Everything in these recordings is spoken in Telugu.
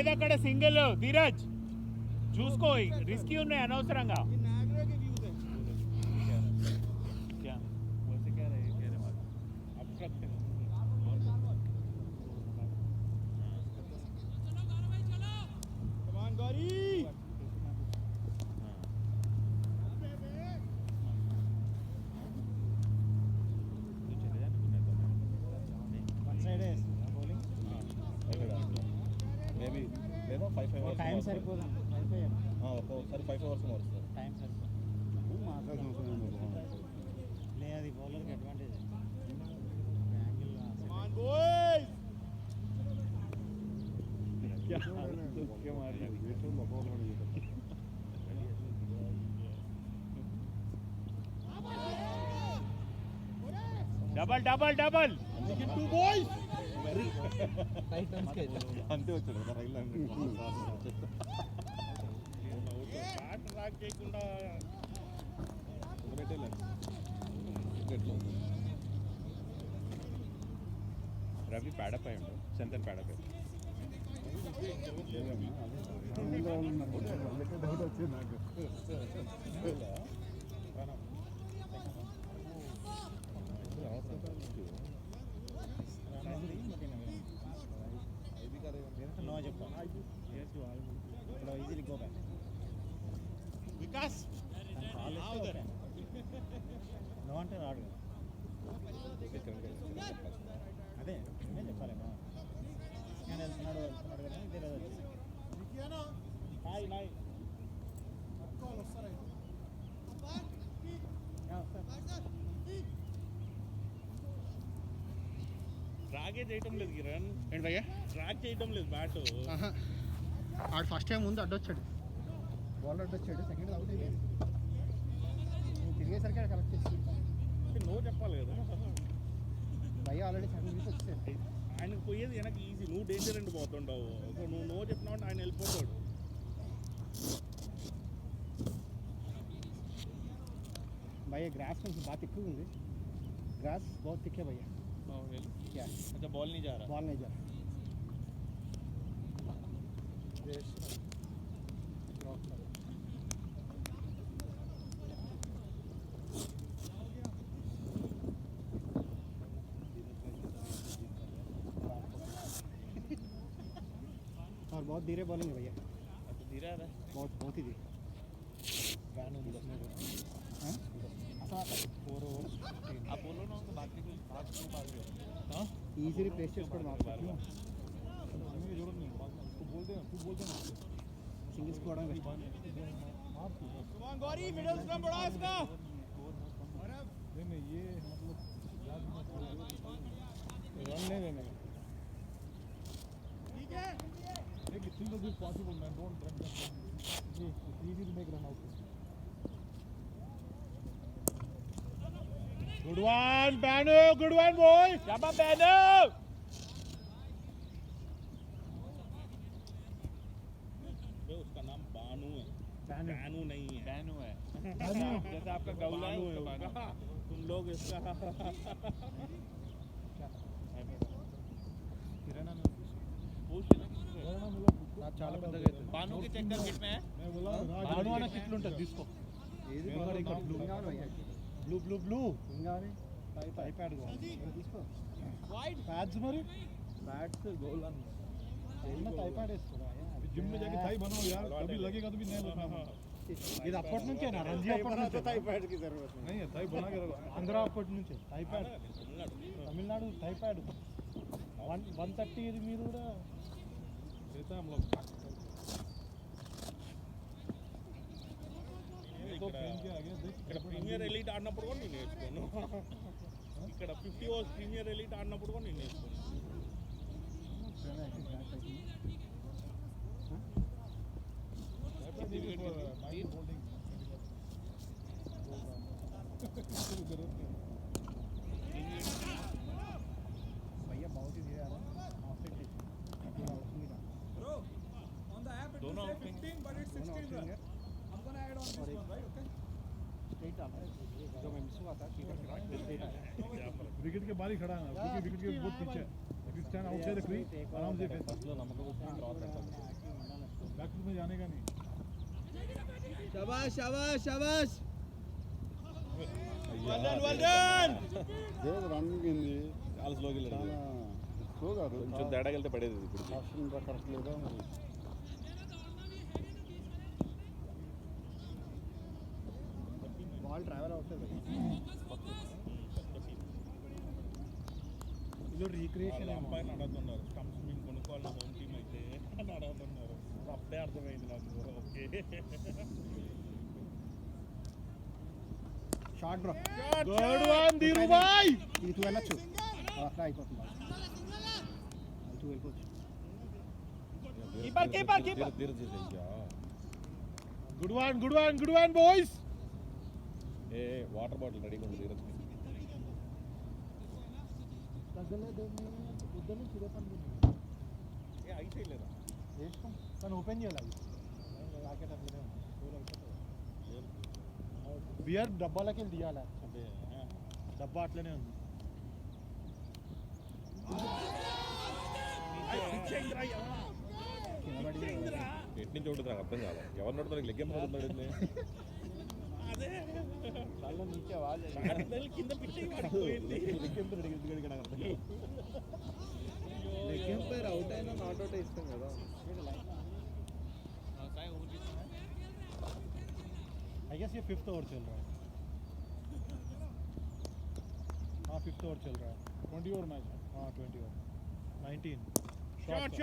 లేదక్కడ సింగిల్ ధీరజ్ చూసుకో రిస్కీ ఉన్నాయి అనవసరంగా టైం సరిపోదు ఒక్కొక్కసారి 5 అవర్స్ మారుస్తుంది టైం సరిపోదు లేదు అది బౌలర్కి అడ్వాంటేజ్ డబల్ డబల్ డబల్ అంతే వచ్చాడు కదా రైలు చేయకుండా రవి ప్యాడప్ అయ్యండు చందన్ ప్యాడప్ అయ్యి నో చెప్పాను ఇప్పుడు easily go back Vikas no అంటే రాడు అదే నేను చెప్పాలి నేను వెళ్తున్నాడు వెళ్తున్నాడు కదా ఇదే రోజు హాయ్ హాయ్ ట్రాకే చేయటం లేదు కిరణ్ ఏంటి భయ్యా ట్రాక్ చేయటం లేదు బ్యాట్ ఆడు ఫస్ట్ టైం ముందు అడ్డొచ్చాడు బాల్ అడ్డొచ్చాడు సెకండ్ అవుట్ అయ్యాడు నువ్వు తిరిగేసరికి ఆడు కరెక్ట్ చేసి నో చెప్పాలి కదా భయ్య ఆల్రెడీ సెకండ్ వీక్ వచ్చేసాడు ఆయనకు పోయేది వెనక్కి ఈజీ నువ్వు డేంజర్ అండి పోతుంటావు సో నువ్వు నో చెప్పినావు అంటే ఆయన వెళ్ళిపోతాడు भैया ग्रास में बात ఎక్కువ ఉంది ग्रास बहुत थिक है भैया क्या अच्छा बॉल नहीं जा रहा बॉल नहीं जा रहा और बहुत धीरे बॉलिंग है भैया अच्छा धीरे आ रहा है बहुत ही धीरे आप बोलो ना उनको बाकी कुछ बात क्यों बात हाँ ఈజీలీ ప్లేస్ చేసుకోవడం అవసరం సింగిల్స్ కూడా गौरी मिडिल स्टंप बढ़ा इसका नहीं ये मतलब रन नहीं देने ठीक है make it single is possible man don't run it's easy to make run out good one Bano good one boy शाबा बैनो उसका नाम बानू है बैनू नहीं है बैनू है जैसे आपका गौला है तुम लोग इसका చాలా పెద్దగా అవుతుంది बानू की चेक कर किट में है బాను అన్న కిట్లు ఉంటుంది తీసుకో ఏది బ్లూ బ్లూ బ్లూ ఇంకా ఐప్యాడ్ తీసుకో पैड्स మరి पैड्स गोल अन मैं आईपैड వేసుకోరా जिम में जाके थाई बनाओ यार कभी लगेगा तो भी नहीं बना ఇది అప్పటి నుంచే నా రంజీ అప్పటి నుంచే ఐప్యాడ్ की जरूरत नहीं है थाई बना के रखो आंध्र అప్పటి నుంచే ఐప్యాడ్ తమిళనాడు ఐప్యాడ్ 130 ఇది మీరు కూడా देता हम लोग ఇక్కడ ప్రీమియర్ ఎలీట్ ఆడినప్పుడు కూడా నేను నేర్చుకోను ఇక్కడ 50 ఓవర్స్ ప్రీమియర్ ఎలీట్ ఆడినప్పుడు కూడా నేను నేర్చుకోను भैया बहुत ही धीरे आ रहा है दोनों 15 but it's 16 run. I'm going to add on this one, right? Okay. Straight डाल जो मैं मिस हुआ था कीपर के बाद स्ट्रेट डाल विकेट के बाहर ही खड़ा है क्योंकि विकेट के बहुत पीछे है if you stand outside the crease आराम से फेस फर्स्ट लो नमक को क्रॉस करता बैकफुट में जाने का नहीं. शाबाश शाबाश शाबाश well done దేవ్ రన్నింగ్ ఏంది చాలా స్లోగా వెళ్ళాడు చాలా స్లో కాదు కొంచెం తేడాకి వెళ్తే పడేది ఇప్పుడు కాస్టింగ్ కరెక్ట్ లేదా మరి బాల్ ట్రావెల్ అవుతుంది ఇది రీక్రియేషన్ వాళ్ళ అబ్బాయిని అడుగుతున్నారు స్టంప్స్ మేము కొనుక్కోవాలి హోమ్ టీమ్ అయితే అని అడుగుతున్నారు అప్పుడే అర్థమైంది నాకు okay short bro good one Dhirubhai. ఇది 2 వెళ్ళొచ్చు అట్లా అయిపోతుంది బాల్ 2 వెళ్ళిపోవచ్చు కీపర్ ధీర గుడ్ వన్ బాయ్స్. ఏ వాటర్ బాటిల్ రెడీగా ఉంది ధీరజ్ ఏ ఐస్ వేయలేదా వేసుకోం కానీ ఓపెన్ చేయాలి రాకెట్ అట్లనే బియర్ డబ్బాలకి వెళ్ళి తీయాలి. అదే డబ్బా అట్లనే ఉంది. ఎటు నుంచి ఉంటుంది నాకు అర్థం కాదు ఎవరు నడుతున్నారు లెగ్గ పడుతున్నాడు కింద లెక్కింపైర్ అవుట్ అయినా నాట్ అవుట్ ఇస్తాం కదా आई गेस ये 5th ओवर चल रहा है. हाँ 5th ओवर चल रहा है. 20 ओवर मैच है. हाँ 20 ओवर 19 షాట్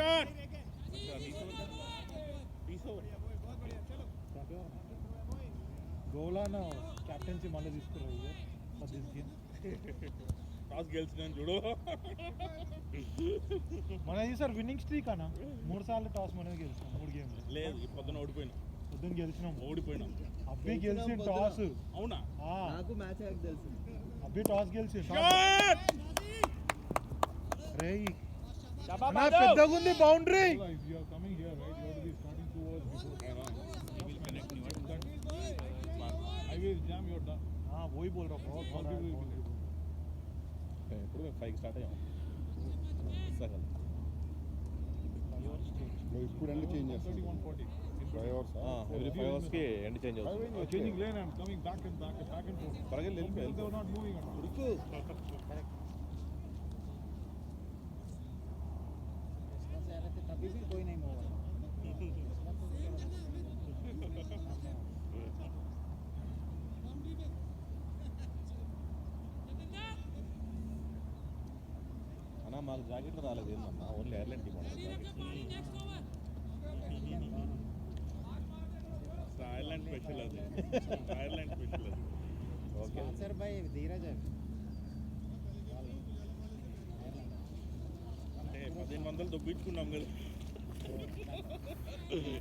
గోలా నా కెప్టెన్సీ మళ్ళీ తీసుకున్నారు ఫర్ దిస్ గేమ్. టాస్ గెలిచినాను చూడు మన ఈసారి విన్నింగ్ స్ట్రీక్ అన్న 3 సార్లు టాస్ మనది గెలిచినాం 3 గేమ్లు. లేదు ఈ పొద్దున ఓడిపోయినా పొద్దున్న గెలిచినాం. ఓడిపోయినాం అబ్బి గెలిచి టాస్. అవునా నాకు మ్యాచ్ హ్యాక్ తెలుసు అబ్బి టాస్ గెలిచి షాట్ రే పెద్దగా ఉంది boundary. If you are coming here, right, you have to be starting 2 overs before. Highway jam, you are done. हाँ वही बोल रहा हूँ बहुत बड़ा है boundary. ఇప్పుడు మేము 5 స్టార్ట్ అయ్యాం సగం ఇప్పుడు ఎండ్ చేంజ్ చేస్తాం 31-40. 5 అవర్స్ ఎవ్రీ 5 అవర్స్ కి ఎండ్ చేంజ్ Highway, అవుతుంది you are changing lane and coming back and forth. త్వరగా Some people, they were not moving at all. तभी भी कोई नहीं मूव అన్న మాకు జాకెట్లు రాలేదు ఏందన్నా only airline team Ireland special అది ఐర్లాండ్ స్పెషల్ అది ఓకే सर भाई धीरज है అంటే 1500 దొబ్బించుకున్నాం కదా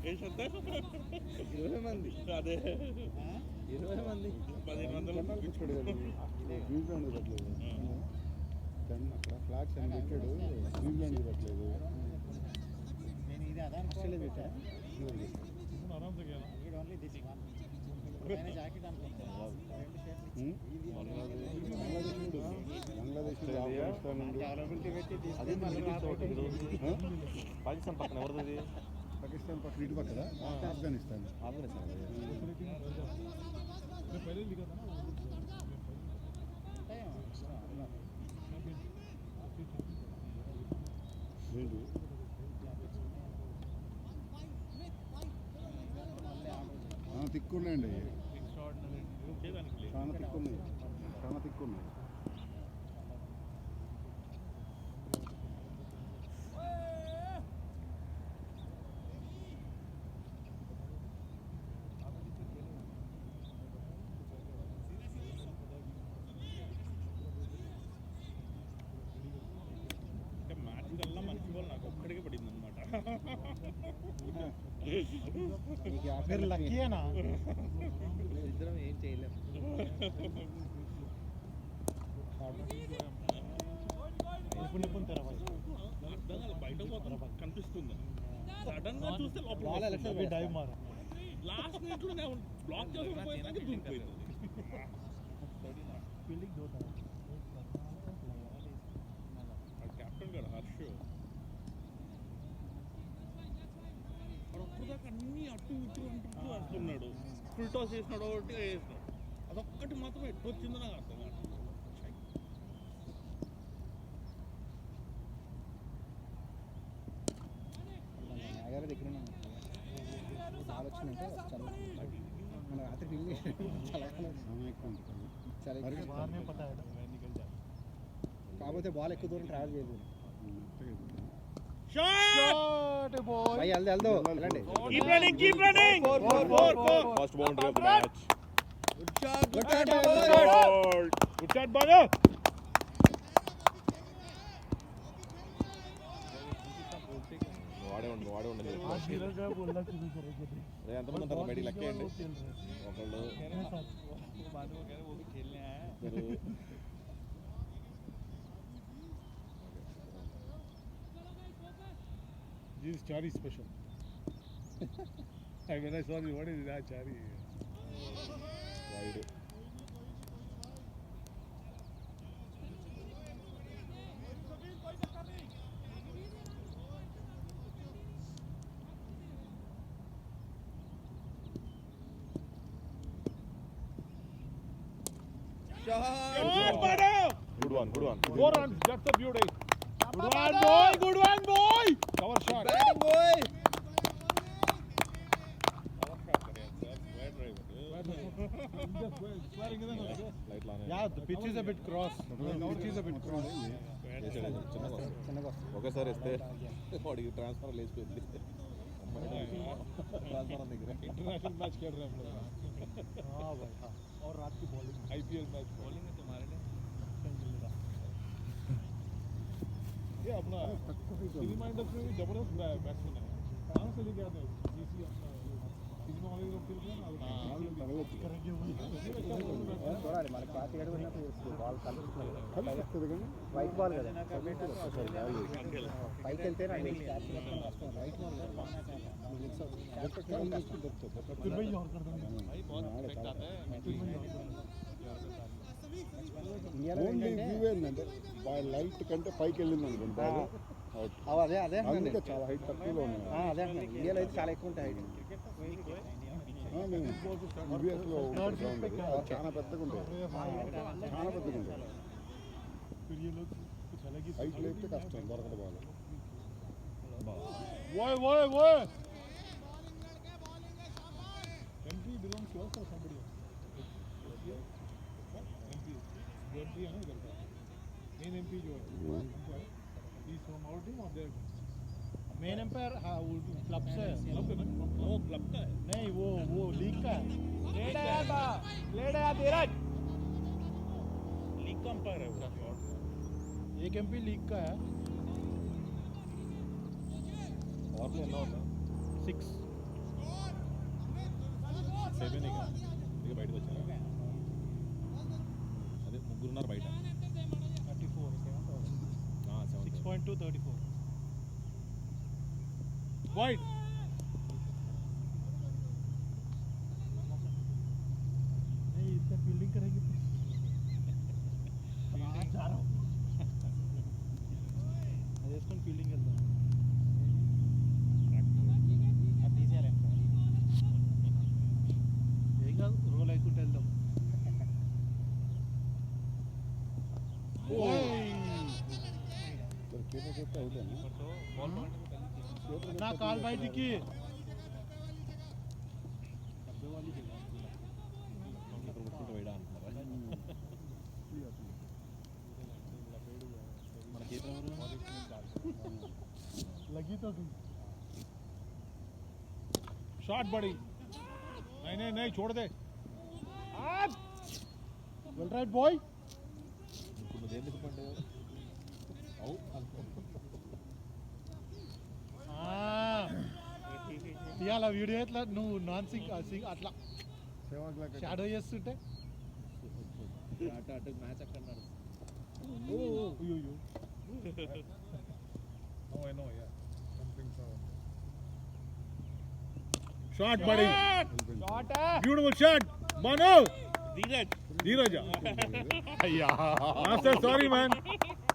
ఏ శబ్ద 20 మంది అదే 20 మంది 1500 పెట్టాడు కదా న్యూజిలాండ్ పెట్టలేదు అక్కడ ఫ్లాగ్స్ అని పెట్టాడు న్యూజిలాండ్ పెట్టలేదు నేను ఇది అదాన్ ఆస్ట్రేలియా పెట్టా इसमें आराम से गया ना. ఇది ఓన్లీ దిస్ వన్ నేను జాకెట్ అనుకుంటున్నా రెండు షర్ట్లు బంగ్లాదేశ్ ఆఫ్ఘనిస్తాన్ అవైలబిలిటీ పెట్టి అదే తీసుకుని పాకిస్తాన్ పక్కన ఎవరిది పాకిస్తాన్ పక్కన ఇటు పక్కన ఆఫ్ఘనిస్తాన్ ఆఫ్ఘనిస్తాన్ मैं पहले लिखा था ना वो. ఏంటి తిక్కున్నాయండి చాలా తిక్కున్నాయి చాలా తిక్కున్నాయి అంటే మ్యాచ్ కల్లా మంచి బాల్ నాకు ఒక్కడికే పడింది అనమాట మీరు లక్కీయేనా ఇద్దరం ఏం చేయలేం నిపుణ్ తెరవాలి అర్థం కాదు బయట పోతాను కనిపిస్తుంది సడన్ గా చూస్తే బాల్ లోపల ఎలక్షన్ డైవ్ మారు లాస్ట్ మినిట్ లో నేను బ్లాక్ చేసుకుపోయిందాక దూరిపోయింది ఫీల్డింగ్ దోతా కెప్టెన్ గారు హర్ష్ అప్పుడు దాకా అన్ని అటు ఇటు అనుకున్నాడు. ఫుల్ టాస్ చేసినాడు, ఒకటి వేసినాడు. అదొక్కటి మాత్రం ఎట్టు వచ్చిందో నాకు అర్థం కాదు. నాగారి దగ్గర బాగా వచ్చిందంటే మన రాత్రి ఫిల్మ్ చాలా కాకపోతే బాల్ ఎక్కువ దూరం ట్రావెల్ చేయలేదు. భయ్ వెళ్దో వెళ్ళండి. Keep running. First boundary of the match. Good shot, Banu. వాడే ఉండండి. ఎంతమంది ఉంటారు బయటికి లెక్కేయండి. ఒకళ్ళు This is Chari special. When I saw this, what is that Chari? wide. Good one. 4 runs, that's the beauty. Good one, boy. Cover shot. Batting boy. Yeah, the pitch is a bit cross. ఒకసారి ఇస్తే వాడికి ట్రాన్స్ఫర్ లేచిపోయింది. ట్రాన్స్ఫర్ దగ్గర इंटरनेशनल मैच खेल रहे हैं हम लोग. हाँ भाई हाँ. और रात की बॉलिंग IPL मैच बॉलिंग है तुम्हारे लिए. ये अपना सिनेमा इंडस्ट्री में जबरदस्त बैट्समैन है. कहाँ से लेके आते हो? जीसी अपना सिनेमा वाले लोग खेलते हैं ना. చూడాలి మనకి 5-7 ఉన్నప్పుడు బాల్ కలుస్తుంది వైట్ బాల్ కదా పైకి వెళ్తే రైట్ ఓన్లీ వ్యూ ఏంటంటే లైట్ కంటే పైకి వెళ్ళింది అనుకోండి బాగా అదే అదే అందుకే చాలా హైట్ తక్కువలో ఉన్నాయి. అదే ఇండియాలో అయితే చాలా ఎక్కువ ఉంటాయి. యూఎస్లో చాలా పెద్దగా ఉంటాయి. చాలా పెద్దగా ఉంటాయి. హైట్ లేకపోతే కష్టం దొరకడం బాగా. Why? MP belongs to us or somebody else? MP है ना इधर का. Main MP जो है, he's from our team or their team? Main umpire हाँ वो क्लब से है. वो क्लब का है. नहीं वो लीग का है. लीग का अंपायर है वो. एक एमपी लीग का है. और भी ना होता 6 7 ఇక బయటకు వచ్చారు. అదే ముగ్గురున్నారు బయట. 34 6.2 34 वाइड. नहीं इससे फील्डिंग करेगी. जा रहा हूँ अजय फील्डिंग करता हूँ. Role I could tell them. Keeper చెప్తే అవుతాను. ना काल भाई दिखी బయట అంటున్నారా? మన కీపర్ ఎవరు? लगी तो थी शॉट बड़ी. नहीं छोड़ दे. Well right boy. ఇప్పుడు నువ్వు దేనికి పడ్డావు? ఇవాళ వీడియో ఎట్లా నువ్వు నాన్ సింగ్ అట్లా షాడో చేస్తుంటే అటు మ్యాచ్ అక్కడ షాట్ బడి. బ్యూటిఫుల్ షాట్ మను. धीरज అయ్యా సారీ మ్యాన్.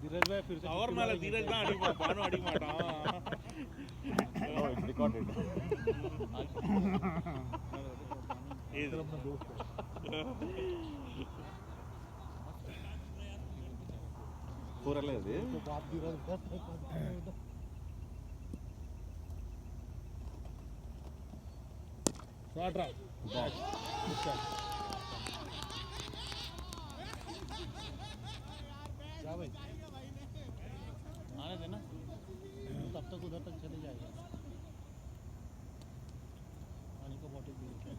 ధీరజ్ భాయ్ फिर से और माला धीरज ना अड़ी बानो अड़ी माटा రికార్డెడ్ ఏది अपना दोस्त है కూరలేదు तो बात भी रहा शॉट रहा क्या भाई आने देना तब तक उधर तक चले जाएगा पानी का बॉटल भी लेके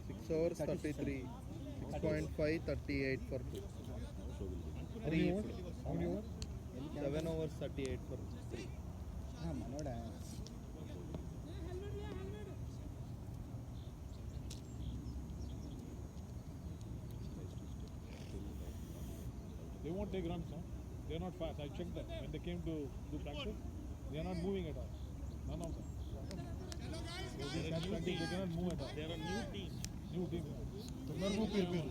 Six hours 33, 6.5, 38 for 2. How many overs? How many overs? 7 hours 38 for 3. మనోడా They won't take runs, huh? They are not fast. I checked that when they came to do practice. They are not moving at all. None of them. They cannot move at all. They are a new team. New team. తొందరగా పిలిపారు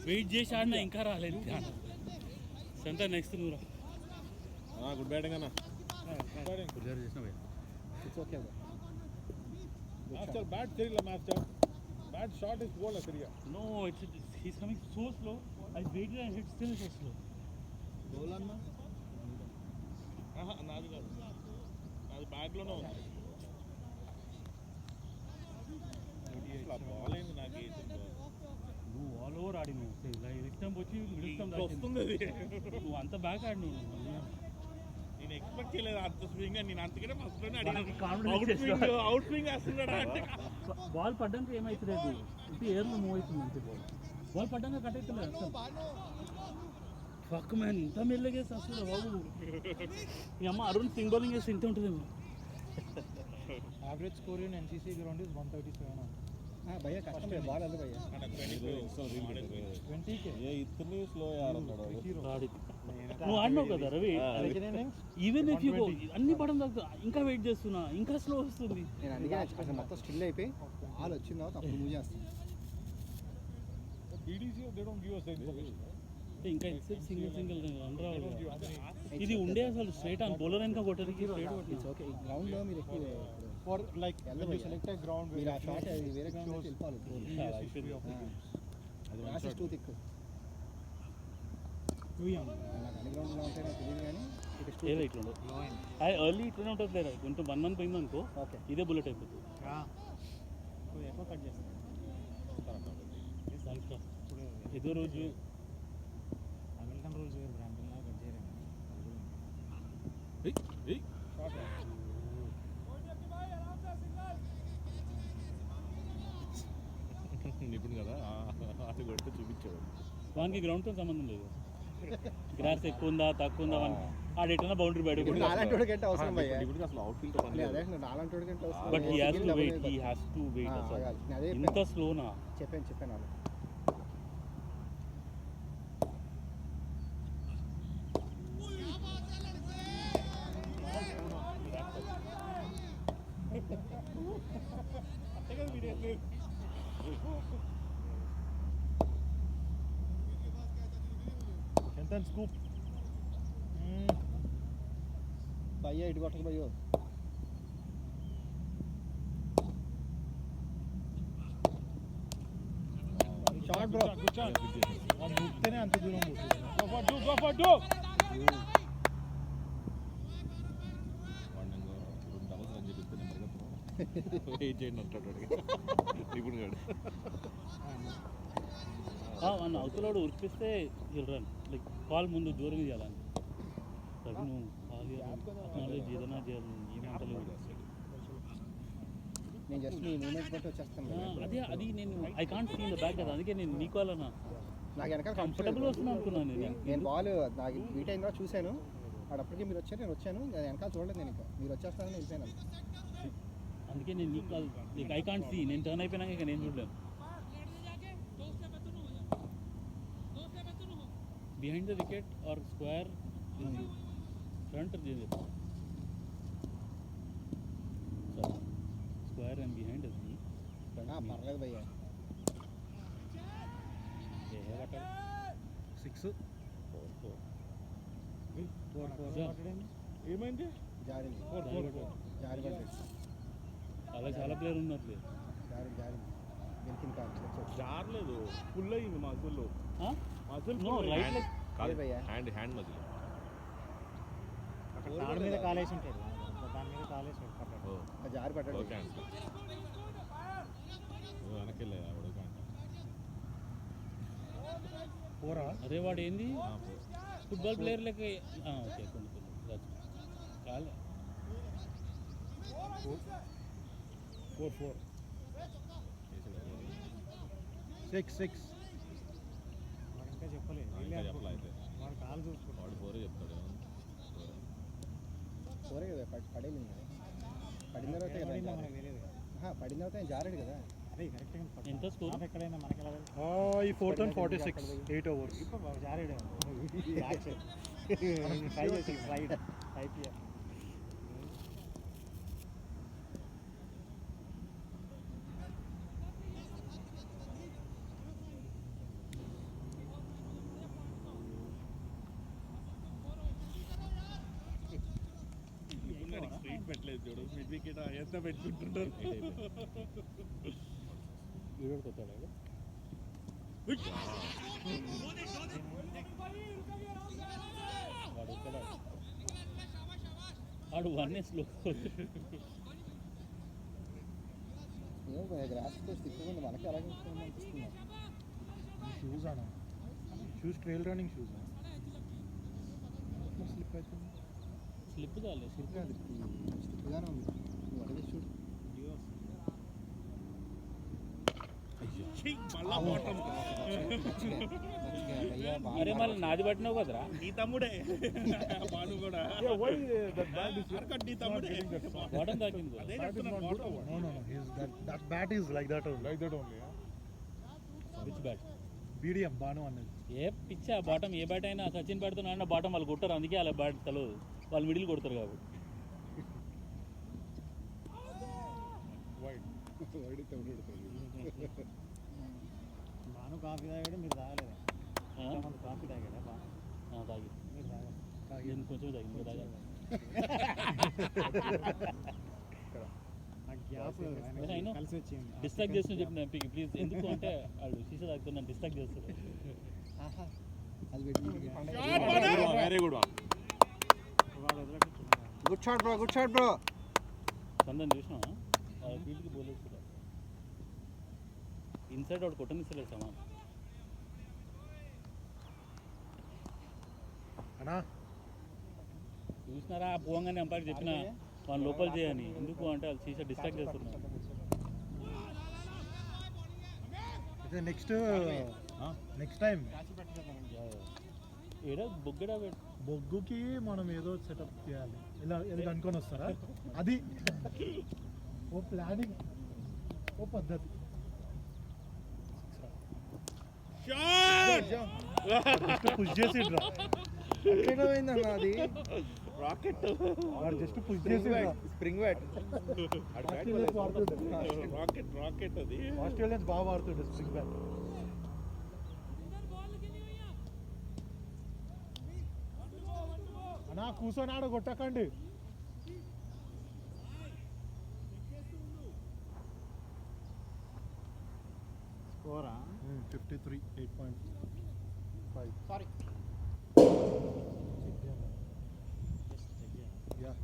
వెయిట్ చేసి ఆడినా ఇంకా రాలేదు సంత నెక్స్ట్ నువ్వు గుడ్ బ్యాటింగ్ అన్న ఇట్స్ ఓకే మాస్టర్ బ్యాట్ చేయలే master bat shot is ball సరిగా no it's he's coming so slow I waited and hit still so slow bowl అన్న నాది కాదు నాది బ్యాగ్లోనే ఉంది అసలు ఆ బాల్ ఏంది నాకు వేసింది నువ్వు ఆల్ ఓవర్ ఆడి నువ్వు నెక్స్ట్ టైం వచ్చి మిడిల్ టైం వస్తుంది అది నువ్వు అంత బ్యాక్ ఆడి నువ్వు నేను ఎక్స్పెక్ట్ చేయలేదు అంత స్వింగ్ అని నేను అందుకనే ఫస్ట్ లోనే వాడికి అడిగాను confidence అవుట్ స్వింగ్ వేస్తున్నాడా అంటే బాల్ పడ్డానికి ఏమవుతలేదు ఇది ఎయిర్లో మూవ్ అవుతుంది అంతే బాల్ పడ్డాక కట్ అవుతలేదు అసలు ఫక్ మ్యాన్ ఇంత మెల్లగేసి అసలు బాబు మీ అమ్మ అరుణ్ సింగ్ బౌలింగ్ వేసి ఇంత ఉంటుందేమో average score in NCC ground is 137 భయ్యా కష్టం బాల్ అది భయ్యా 20 ये इतनी स्लो यार ఆడి నువ్వు ఆడినావు కదా రవి ఈవెన్ ఇఫ్ యూ అన్ని పడడం దాకా ఇంకా వెయిట్ చేస్తున్నా ఇంకా స్లో వస్తుంది నేను అందుకే అసలు మొత్తం స్టిల్ అయిపోయి బాల్ వచ్చిన తర్వాత అప్పుడు మూవ్ చేస్తాను BDC they don't give us the information. అంటే ఇంకా ఎంతసేపు సింగిల్ రన్ రావాలి ఇది ఉండే అసలు స్ట్రైట్ ఆన్ బౌలర్ ఇంకా కొట్టడానికి స్ట్రైట్ ఇట్స్ ఓకే ఈ గ్రౌండ్లో మీరు ఎక్కువ for like you select a ground మీరు ఆ షాట్ వేరే గ్రౌండ్ వెళ్ళిపోవాలి రాసి టూ థిక్ నాకు అన్ని గ్రౌండ్లో ఉంటే నాకు తెలియదు కానీ ఇట్ ఏదో ఇట్లా ఉండదు అది ఎర్లీ ఇట్లనే ఉంటుంది లేదా కొంచెం 1 మంత్ పోయింది అనుకో ఓకే ఇదే బుల్లెట్ అయిపోతుంది ఎక్కువ కట్ చేస్తాను ఏదో రోజు అమెరికన్ రూల్స్ వేరు బ్రాండ్లా కట్ చేయలేము నిపుణ్ కదా అది కొడితే చూపించాడు వానికి గ్రౌండ్తో సంబంధం లేదు గ్రాస్ ఎక్కువ ఉందా తక్కువ ఉందా ఆడు ఎట్లా బౌండరీ బయట ఇప్పుడు నాలాంటి వాడికి అంటే అవసరం భయ్యా నిపుణ్కి అసలు అవుట్ ఫీల్డ్ పని అదే నువ్వు నాలాంటి వాడికి అంటే అవసరం but he has to wait అసలు అదే ఇంత స్లోనా చెప్పాను వాళ్ళు ఎంత స్కూప్ భయ్యా ఇటు కొట్టకు భయ్యో షార్ట్ బ్రో గుడ్ ఛాన్స్ వాడు ముక్తేనే అంత దూరం పోతుంది గో ఫర్ టూ ఏం చేయండి అంటాడు నిపుణ్ గారు మన అవతలోడు ఉరిపిస్తే రన్ లైక్ కాల్ ముందు దూరంగా చేయాలని రవి నువ్వు కాల్ అక్నాలెడ్జ్ ఏదైనా చేయాలి ఏమంటలేదు నేను జస్ట్ నీ మూమెంట్ బట్టి వచ్చేస్తాను అదే అది నేను I can't see in the back కదా అందుకే నేను నీ కాల్ అన్నా నాకు వెనకాల కంఫర్టబుల్ వస్తున్నా అనుకున్నాను నేను బాల్ నాకు బీట్ అయిన తర్వాత చూశాను అప్పటికి మీరు వచ్చారు నేను వచ్చాను నేను వెనకాల చూడలేదు నేను ఇంకా మీరు వచ్చేస్తానని వెళ్ళిపోయాను అందుకే నేను నీ call like I can't see నేను టర్న్ అయిపోయినాక ఇక నేను చూడలేను behind the wicket or square front square and behind పర్లేదు భయ్యా 6 4 ఏమైంది జారింది జారి పడ్డాడు అలా చాలా ప్లేయర్ ఉన్నారు. జారింది గెలిచింది కాదు జారలేదు, ఫుల్ అయింది మజిల్. నో రైట్ లెగ్ కాదు భయ్యా హ్యాండ్ మజిల్. దాని మీద కాలేసి ఉంటాడు, దాని మీద కాలేసి పడ్డాడు. జారి పడ్డాడు. ఓకే అండి వెనకెళ్ళే ఆవిడ పోరా అరే వాడు ఏంది ఫుట్బాల్ ప్లేయర్ లెక్క. ఓకే కాలే 4 6 ఇంకా చెప్పలేదు అయితే వాడు కాలు చూసుకుంటాడు. వాడు 4 చెప్తాడు. పోరే కదా పడేది కదా, పడిన తర్వాత కదా మనకు జారాడు. తెలియదు కదా. పడిన తర్వాత ఆయన జారాడు కదా. అదే కరెక్ట్గా ఎంత స్కోర్ ఎక్కడైనా మనకి ఎలా ఈ 4:46 8 hours. జారాడు ట్రై చేసి రైడ్ ఐపీఎల్ స్ట్రీట్ పెట్టలేదు చూడు, మిడ్ వికెట్ ఎంత పెట్టుకుంటుంటారు. కొత్తాడు వాడు ఇక్కడ వాడు 1 గ్రాస్తో స్టిక్ ఉంది, మనకి అలాగే అనిపిస్తుంది. షూస్ ఆడ shoes trail running shoes slip అవుతుంది. స్లిప్ కాలేదు. స్లిప్ కాదు, స్లిప్గానే ఉంది. నువ్వు అడిగే చూడు. మళ్ళా బాటం. అరే మళ్ళీ నాది పట్టినావు కదరా. నీ తమ్ముడే బాను కూడా. నీ తమ్ముడే బాటం తాకింది. అదే చెప్తున్నాను, bottom. That bat is like that only. Which bat BDM బాను అన్నది. ఏ పిచ్చా బాటం ఏ బ్యాట్ అయినా సచిన్ బ్యాట్తో ఆడిన బాటం వాళ్ళు కొట్టారు, అందుకే అలా బ్యాట్ తెలియదు, వాళ్ళు మిడిల్ కొడతారు కాబట్టి. బాను కాఫీ తాగాడు, మీరు తాగలేదా? కాఫీ తాగాడా బాను? తాగి మీరు తాగాలి. నేను కొంచెం తాగింది తాగా. ఆ గ్యాప్ అయినా కలిసి వచ్చింది. డిస్ట్రాక్ట్ చేస్తున్నా చెప్పిన ఎంపీకి ప్లీజ్. ఎందుకు అంటే వాళ్ళు సీసా తాగుతున్నా డిస్ట్రాక్ట్ చేస్తారు. అది పెట్టి వెరీ గుడ్ వన్. వాడు వదిలేసి good shot bro, good shot bro. సందని చూసినా ఫీల్డ్కి బోలేస్తారు ఇన్సైడ్ వాడు కొట్టనిస్తలేదు సమాన్. అన్నా చూసినారా పోగానే అంపైర్ చెప్పిన వాళ్ళు లోపల చేయని, ఎందుకు అంటే వాళ్ళు సీసా డిస్ట్రాక్ట్ చేస్తున్నారు. అయితే నెక్స్ట్ టైం ఏడా బొగ్గడా బొగ్గుకి మనం ఏదో సెటప్ చేయాలి. ఇలా ఏదో అనుకొని వస్తారా, అది ఓ ప్లానింగ్, ఓ పద్ధతి. పుష్ చేసిండ్రా, అది రాకెట్ వాడు జస్ట్ పుష్ చేసిండ్రా. Spring bat. ఆస్ట్రేలియన్స్ వాడుతుండే, రాకెట్ అది. ఆస్ట్రేలియన్స్ బాగా వాడుతుండే స్ప్రింగ్ బ్యాట్. అన్నా కూర్చొని ఆడ కొట్టకండి. స్కోరా 53 8.5. Sorry. Yeah.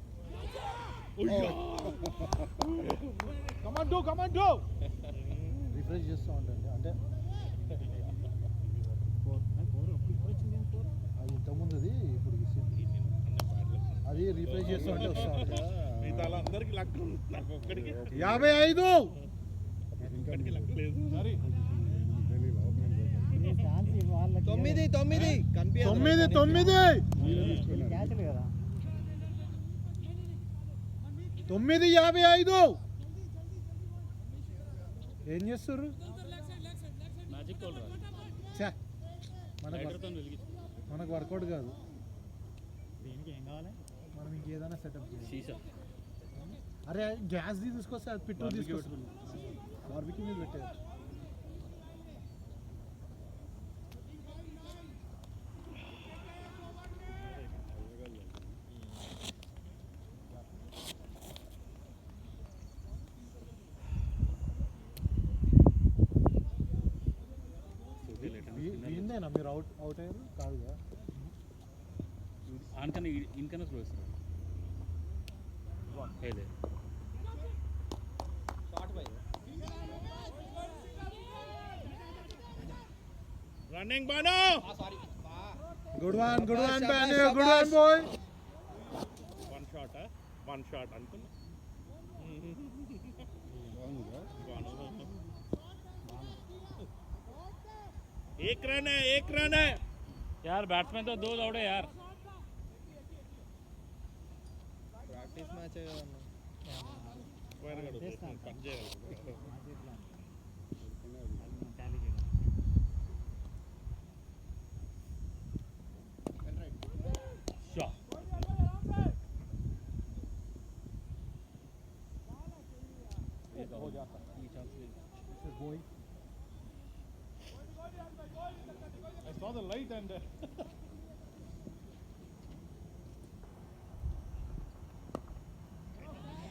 Come on, do. Refresh చేస్తూ ఉండండి. అంటే 4 అది ఇంతకుముందు అది ఇప్పుడు అది రిఫ్రెష్ చేస్తూ ఉంటే వస్తూ ఉంటుంది. మిగతా వాళ్ళందరికీ లక్ ఉంది, నాకు ఒక్కడికి 55. ఒక్కడికి లక్ లేదు. 9:55. ఏం చేస్తారు? మ్యాజిక్ కాల్ రాదు, ఛా, మనకు లైటర్తో వెలిగించు. మనకు వర్కౌట్ కాదు. దీనికి ఏం కావాలి? మనం ఇంకేదైనా సెటప్ చేయాలి. సీసా అరే గ్యాస్ తీసుకొస్తే అది పెట్రోల్ తీసుకొస్తుంది. బార్బిక్యూ మీద పెట్టేది. అవుట్ అయ్యారు కాదుగా. ఆనకన్నా ఇన్కన్నా స్లో ఇస్తారు. లేదు రన్నింగ్ బాను. గుడ్ వన్ బాను, good one boy. One shot అనుకున్నా. బాగుందిగా. एक रन है यार. बैट्समैन तो 2 दौड़े यार. ప్రాక్టీస్ మ్యాచ్ పని చేయాలి. Shot. boy. I saw the light and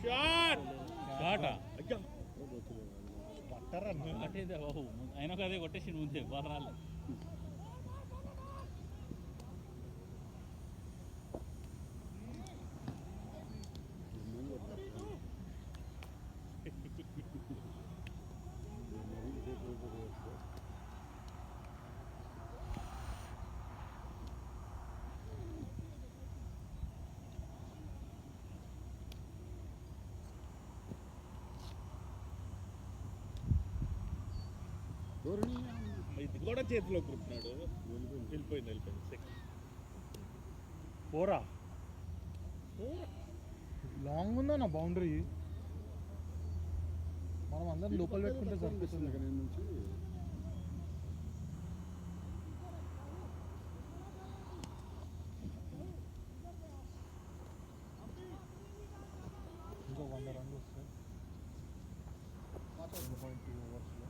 shot. షాటా? అయ్యా అంటే బాబు అయినా అదే కొట్టేసి ముందే బాల్ రాలే. ఇది కూడా చేతిలో కుట్టినాడు. వెళ్ళిపోయింది. పోరా లాంగ్ ఉందా నా బౌండరీ. మనం అందరం లోపల పెట్టుకుంటే సరిపోతుంది. ఇక్కడ నుంచి ఇంకో 100 రన్లు వస్తాయి 1.2 ఓవర్స్లో.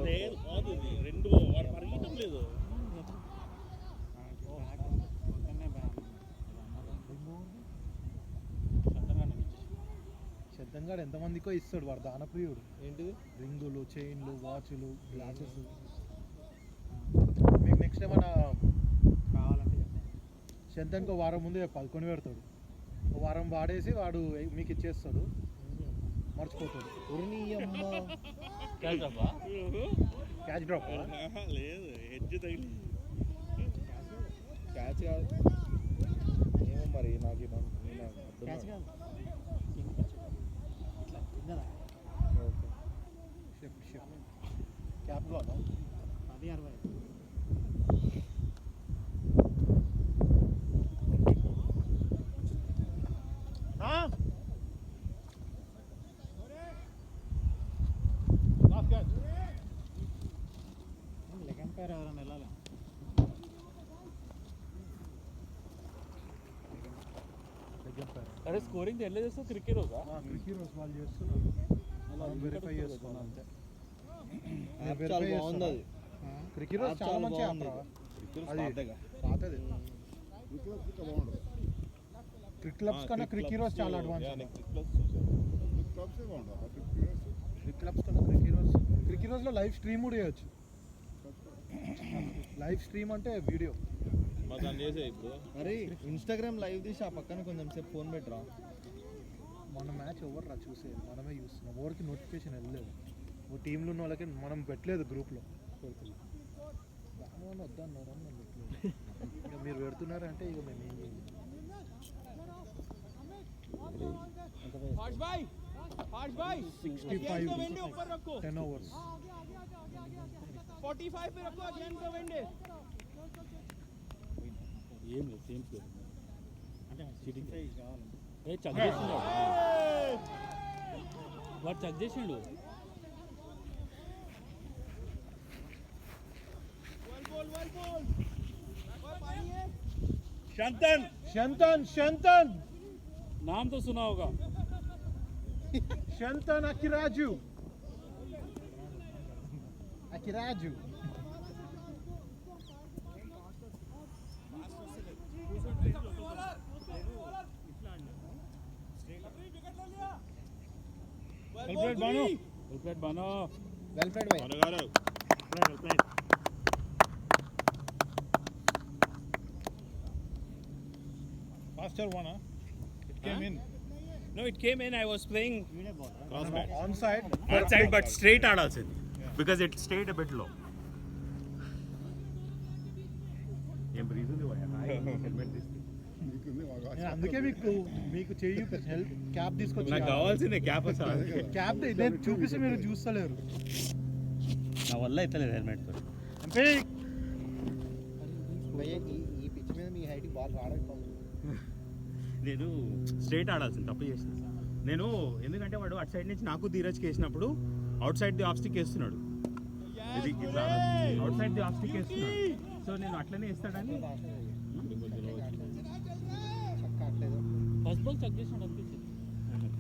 లేదు కాదు ఇది. రెండు వాడు పరిగెట్టడం లేదు. శబ్దంగాడు ఎంతమందికో ఇస్తాడు వాడు దానప్రియుడు. ఏంటిది? రింగులు, చైన్లు, వాచ్లు, గ్లాసెస్. మీకు నెక్స్ట్ ఏమన్నా కావాలంటే శబ్దానికి వారం ముందే 11 పెడతాడు. వారం వాడేసి వాడు మీకు ఇచ్చేస్తాడు, మర్చిపోతాడు. క్యాచ్ డ్రాప్ లేదు ఎడ్జ్ తగిలి క్యాచ్ కాదు ఏమో మరి నాకు క్యాచ్ కాదు. క్యాప్ కావాలా? అది 60. last catch. లెగన్ పేరు ఎవరైనా వెళ్ళాలి. అరే స్కోరింగ్ ఎట్లా చేస్తావు? క్రికెట్ రోజా? క్రికెట్ రోజు వాళ్ళు చేస్తున్నారు. వెరిఫై చేసుకున్నాం అంతే. క్రికెట్ రోజు చాలా మంచి యాప్ రా. అది పాతది. క్రిక్ క్లబ్స్ కన్నా క్రికెట్ రోజు చాలా అడ్వాన్స్. క్లబ్సే బాగుంటుంది. క్రిక్ క్లబ్స్ కన్నా క్రికెట్ రోజులో లైవ్ స్ట్రీమ్ కూడా చేయొచ్చు. లైవ్ స్ట్రీమ్ అంటే వీడియో చేసే ఇప్పుడు. అరే ఇన్స్టాగ్రామ్ లైవ్ తీసి ఆ పక్కన కొంచెం సేపు ఫోన్ పెట్టరా. మన మ్యాచ్ ఎవరు రా చూసేది, మనమే చూస్తున్నాం. ఎవరికి నోటిఫికేషన్ వెళ్ళలేదు. ఓ టీంలో ఉన్న వాళ్ళకి మనం పెట్టలేదు గ్రూప్లో. దానివల్ల వద్దన్నారు అని పెట్టలేదు. ఇక మీరు పెడుతున్నారంటే ఇక మేము ఏం చేయాలి. 65 10 ఓవర్స్ 45 पे रखो अगेन को वेंडे. ఏం లేదు సేమ్ ప్లేయర్ అంటే చీటింగ్ కావాలి. ఏ చెక్ చేసిండు వాడు చెక్ చేసిండు. बॉल पानी है. शंतन नाम तो सुना होगा. Shantan Akiraju. Well played, Banu. Well played, Bano. Well played bye. మనగారు Well played. Faster one, huh? It came in. No, it came in. I was playing cross bat. On side Outside, but straight ఆడాల్సింది because it stayed a bit low. ఏం రీజన్ హెల్మెట్ తీస్తే నీకుంది మాకు ఆశ. నేను అందుకే మీకు చెయ్యి హెల్ప్ క్యాప్ తీసుకొచ్చి నాకు కావాల్సిందే క్యాప్ వస్తుంది క్యాప్ నేను చూపిస్తే మీరు చూస్తలేరు. నా వల్ల అయితే లేదు హెల్మెట్ తో అంటే భయ్యా, ఈ పిచ్ మీద మీ హైట్కి బాల్ రావడం నేను స్ట్రైట్ ఆడాల్సింది తప్పు చేసిన నేను ఎందుకంటే వాడు అటు సైడ్ నుంచి నాకు ధీరజ్కి వేసినప్పుడు out side the of stick వేస్తున్నాడు ఇది ఇట్లా out side the of stick వేస్తున్నాడు సో నేను అట్లనే వేస్తాడని చక్కట్లేదు. ఫస్ట్ బాల్ చెక్ చేసినట్టు అనిపించింది.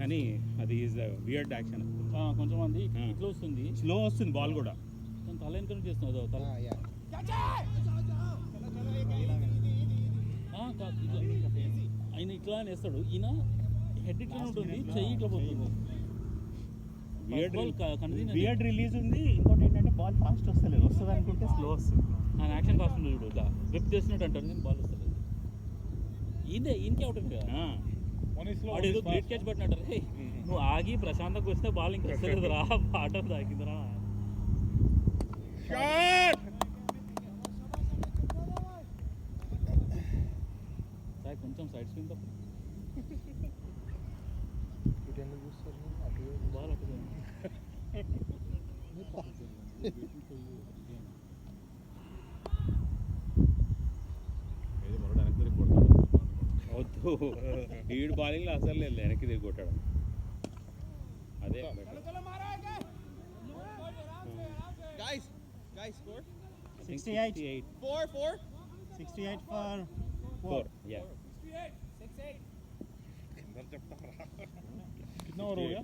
కానీ అది ఈజ్ వియర్డ్ యాక్షన్ కొంచెం మంది ఇట్లా వస్తుంది, స్లో వస్తుంది బాల్ కూడా కానీ తల వెనుక చేస్తున్నారు తల. యా ఆయన ఇట్లా అని వేస్తాడు, ఈయన హెడ్ ఇట్లా ఉంటుంది, చెయ్యి ఇట్లా పోతుంది. వియర్డ్ రిలీజ్ ఉంది ఇంకోటి ఏంటంటే బాల్ ఫాస్ట్ వస్తలేదు వస్తుంది అనుకుంటే స్లో వస్తుంది ఆయన యాక్షన్ ఫాస్ట్ ఉంది చూడు, ఇట్లా గ్రిప్ చేసినట్టు అంటారు కానీ బాల్ వస్తలేదు. ఈయనకే అవుట్ ఉంది కదా, One is slow, వాడు one ఏదో is గ్రేట్ fast. క్యాచ్ పట్టినట్టు. హే నువ్వు ఆగి ప్రశాంతంగా వస్తే బాల్ ఇంకా వస్తలేదు రా, ఆట తాకిందిరా. సార్ కొంచెం సైడ్ స్వింగ్ తప్ప బాల్ అటు వద్దు ఈడు బౌలింగ్లో అసలు లేదు వెనక్కి తిరిగి కొట్టాడు అదే Guys, score 68. 4-4. 68 for 4 yeah कितना ओवर हो गया?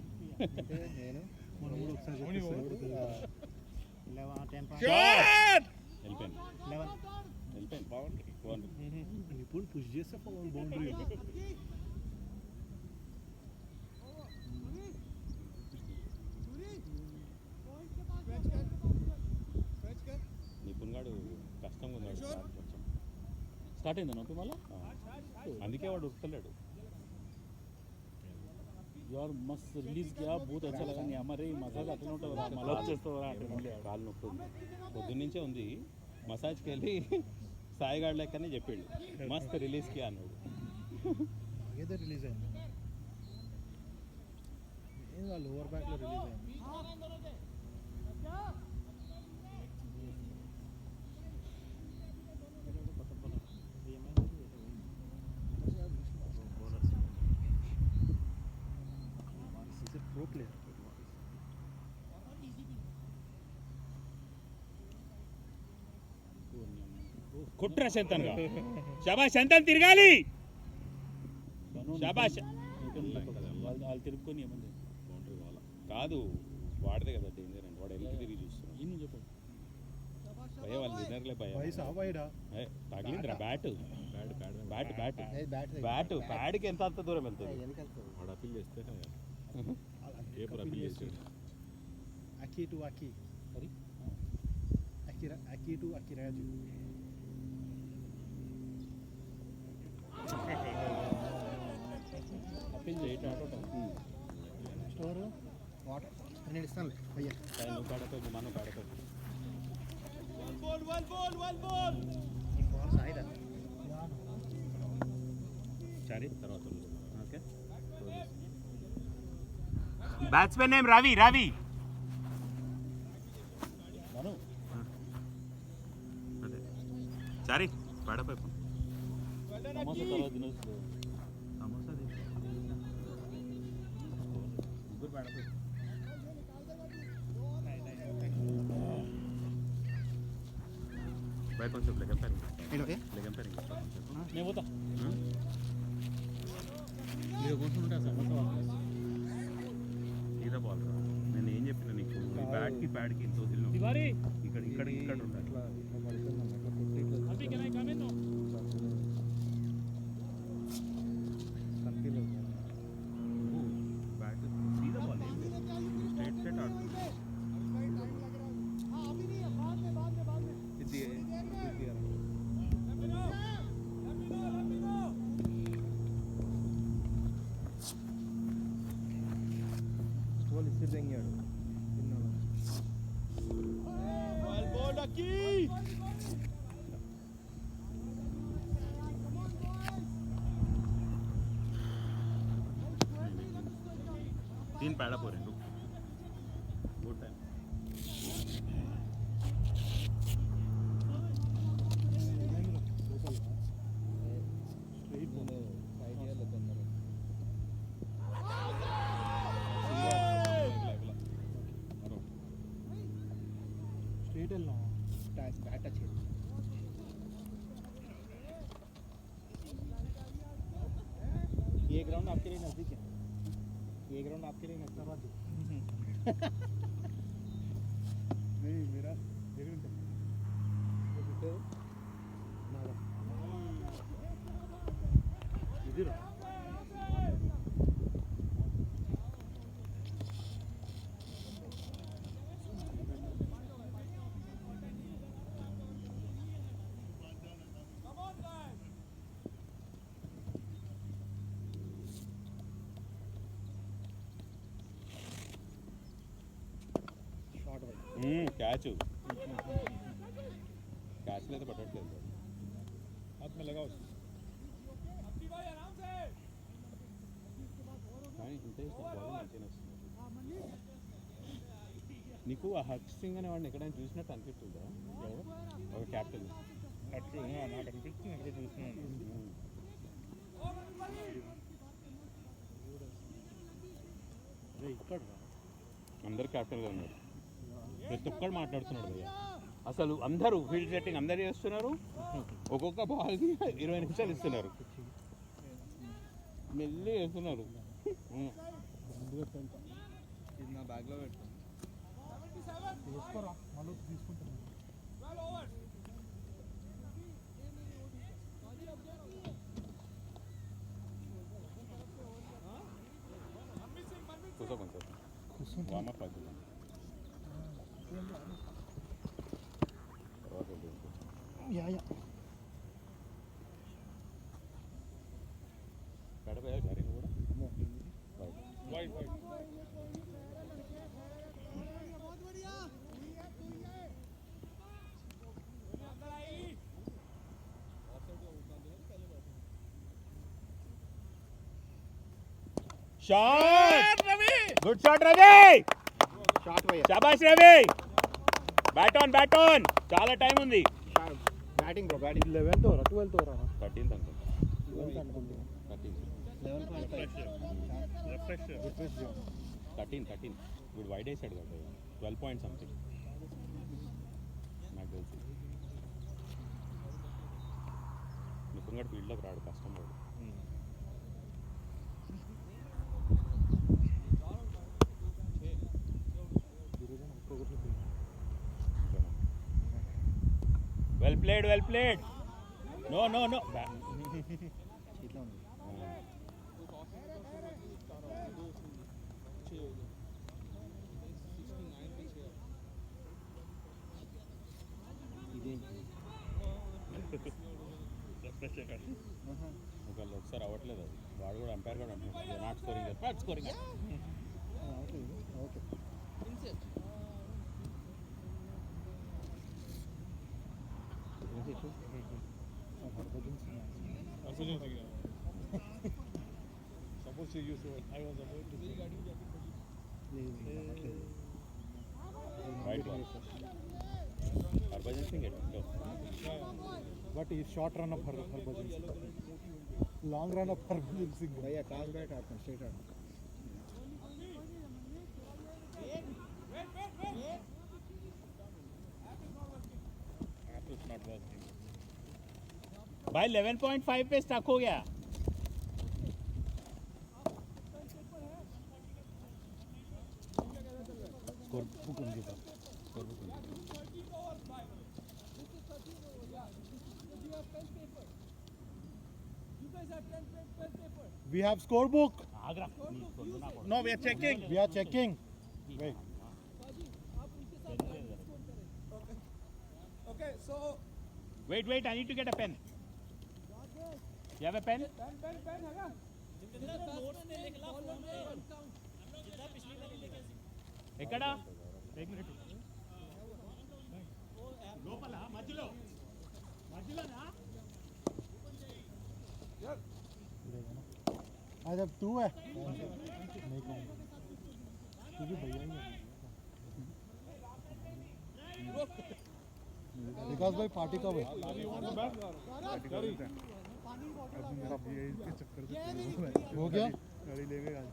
నేను మనం కూడా ఒకసారి Only over. వెళ్ళిపోయింది బాగుంది ఇప్పుడు పుష్ చేస్తే బౌండరీ. నిపుణ్ గాడు కష్టంగా ఉన్నాడు కొంచెం స్టార్ట్ అయిందా నొప్పి మళ్ళీ? అందుకే వాడు ఉడతలేడు यार मस्त रिलीज किया, बहुत अच्छा लगा. नहीं हमारे मसाज అట్లా ఉంటుంది రా, మళ్ళీ వచ్చేస్తావరా అంటే కాలు నొప్పి ఉంది పొద్దున్నుంచే ఉంది మసాజ్కి వెళ్ళి సాయిగాడు లెక్కనే చెప్పిండు మస్త్ రిలీజ్కి అన్నాడు ఏదో రిలీజ్ అయింది, ఏం వాళ్ళు ఓవర్ బ్యాక్లో రిలీజ్ అయింది. Pro player. కుట్రా శంతన్గా షాబాష్ శంతన్ తిరగాలి షాబాష్ వాళ్ళు తిరుపుకొని ఏమంది కాదు వాడితే కదా డేంజర్ అండి వాడు వెనక్కి తిరిగి చూస్తున్నాడు ఈయన చెప్పు భయ వాళ్ళు వినర్లే భయ వయసా వైడా తగిలిందిరా bat bat bat bat bat ప్యాడ్కి ఎంత అంత దూరం వెళ్తుంది వెనకెళ్తుంది. వాడు అప్పీల్ చేస్తే Aki to Aki Aki to Akiraju. Appeal చేయటం స్టోరు వాటర్ నేను ఇస్తాను అయ్యా. నువ్వు పాడతావు మనం పాడతావు ఈ బాల్ సాయిదా సరే తర్వాత okay batsmen name Ravi Ravi Manu అదే సరే పాడపోయి సమోసా తర్వాత తినొచ్చు. సమోసా ముగ్గురు పాడపోయి బయట కొంచెం లెగం పేరింగ్ లెగం పేరింగ్ నేను పోతా. మీరు కూర్చుంటే సమోసా ఇదే బాల్ రా నేను ఏం చెప్పిన నీకు ఈ బ్యాట్కి ప్యాడ్కి ఇంత వదిలిన తివారీ ఇక్కడ ఇక్కడ ఇక్కడ ఉండాలి అట్లా పడుతుంది అట్లా కొట్టి ఇట్లా అప్పి కెన్ ఐ కమ్ ఇన్? కనిపించలేదు. బ్యాట్ సీదా బాల్ ఏం లేదు ఇసురు తెంగాడు तीन पैड़ा पोरे रुक गुड टाइम स्ट्रेट వెళ్ళనా बैट टच ये ग्राउंड आपके लिए नज़दीक है ये ग्राउंड आपके लिए नज़दीक नहीं मेरा मेरे इधर शॉट भाई క్యాచ్ క్యాచ్ లేదు పట్టట్లేదు हाथ में लगाओ కానీ ఇంతే బాల్ మంచిగా వస్తుంది నీకు ఆ హర్ష్ సింగ్ అనే వాడిని ఎక్కడైనా చూసినట్టు అనిపిస్తుందా ఎవరు ఒక క్యాప్టెన్ నాకు అనిపిస్తుంది ఎక్కడ చూస్తున్నాను ఇక్కడ అందరు క్యాప్టెన్గా ఉన్నారు ప్రతి ఒక్కరు మాట్లాడుతున్నాడు భయ్య అసలు అందరూ ఫీల్డ్ సెట్టింగ్ అందరు చేస్తున్నారు ఒక్కొక్క బాల్కి 20 నిమిషాలు ఇస్తున్నారు మెల్లి వేస్తున్నారు ఇది నా బ్యాగ్లో పెట్టు తీసుకోరా మళ్ళీ తీసుకుంటాను కూర్చో కొంచెం వామప్ అవుతుంది తర్వాత యా యా గడపయా జరిగింది కూడా wide wide shot Ravi good shot Ravi shot భయ్యా శాబాష్ రవి బ్యాట్ ఆన్ చాలా టైం ఉంది batting bro batting 11th over 12th over 13th అనుకుంటా 12th అనుకుంటా 13 వీడు వైడ్ వేసాడు కదా 12 పాయింట్ సంథింగ్ నాకు తెలుసు నిపుణంగా ఫీల్డ్లోకి రాడు కష్టం వాడు వెల్ ప్లేడ్ నో చేతిలో ఉంది ఒకళ్ళు ఒకసారి అవ్వట్లేదు అది వాడు కూడా అంపైర్ కూడా అంటున్నాడు not scoring okay Harbhajan Singh suppose he used to I was about to say right Harbhajan Singh but ये short run up Harbhajan Singh long run up Harbhajan Singh भैया क्रॉस बैट आते स्ट्रेट आते भाई 11.5 पे स्टक हो गया स्कोर बुक उनके पास स्कोर बुक उनके we have scorebook Agra no we are checking wait wait I need to get a pen you have a pen ఎక్కడా లోపల మధ్యలో మధ్యలోనా आज अब 2 है नहीं कहूँगा क्योंकि भैया ही है विकास भाई पार्टी कब है हो गया गाड़ी लेंगे आज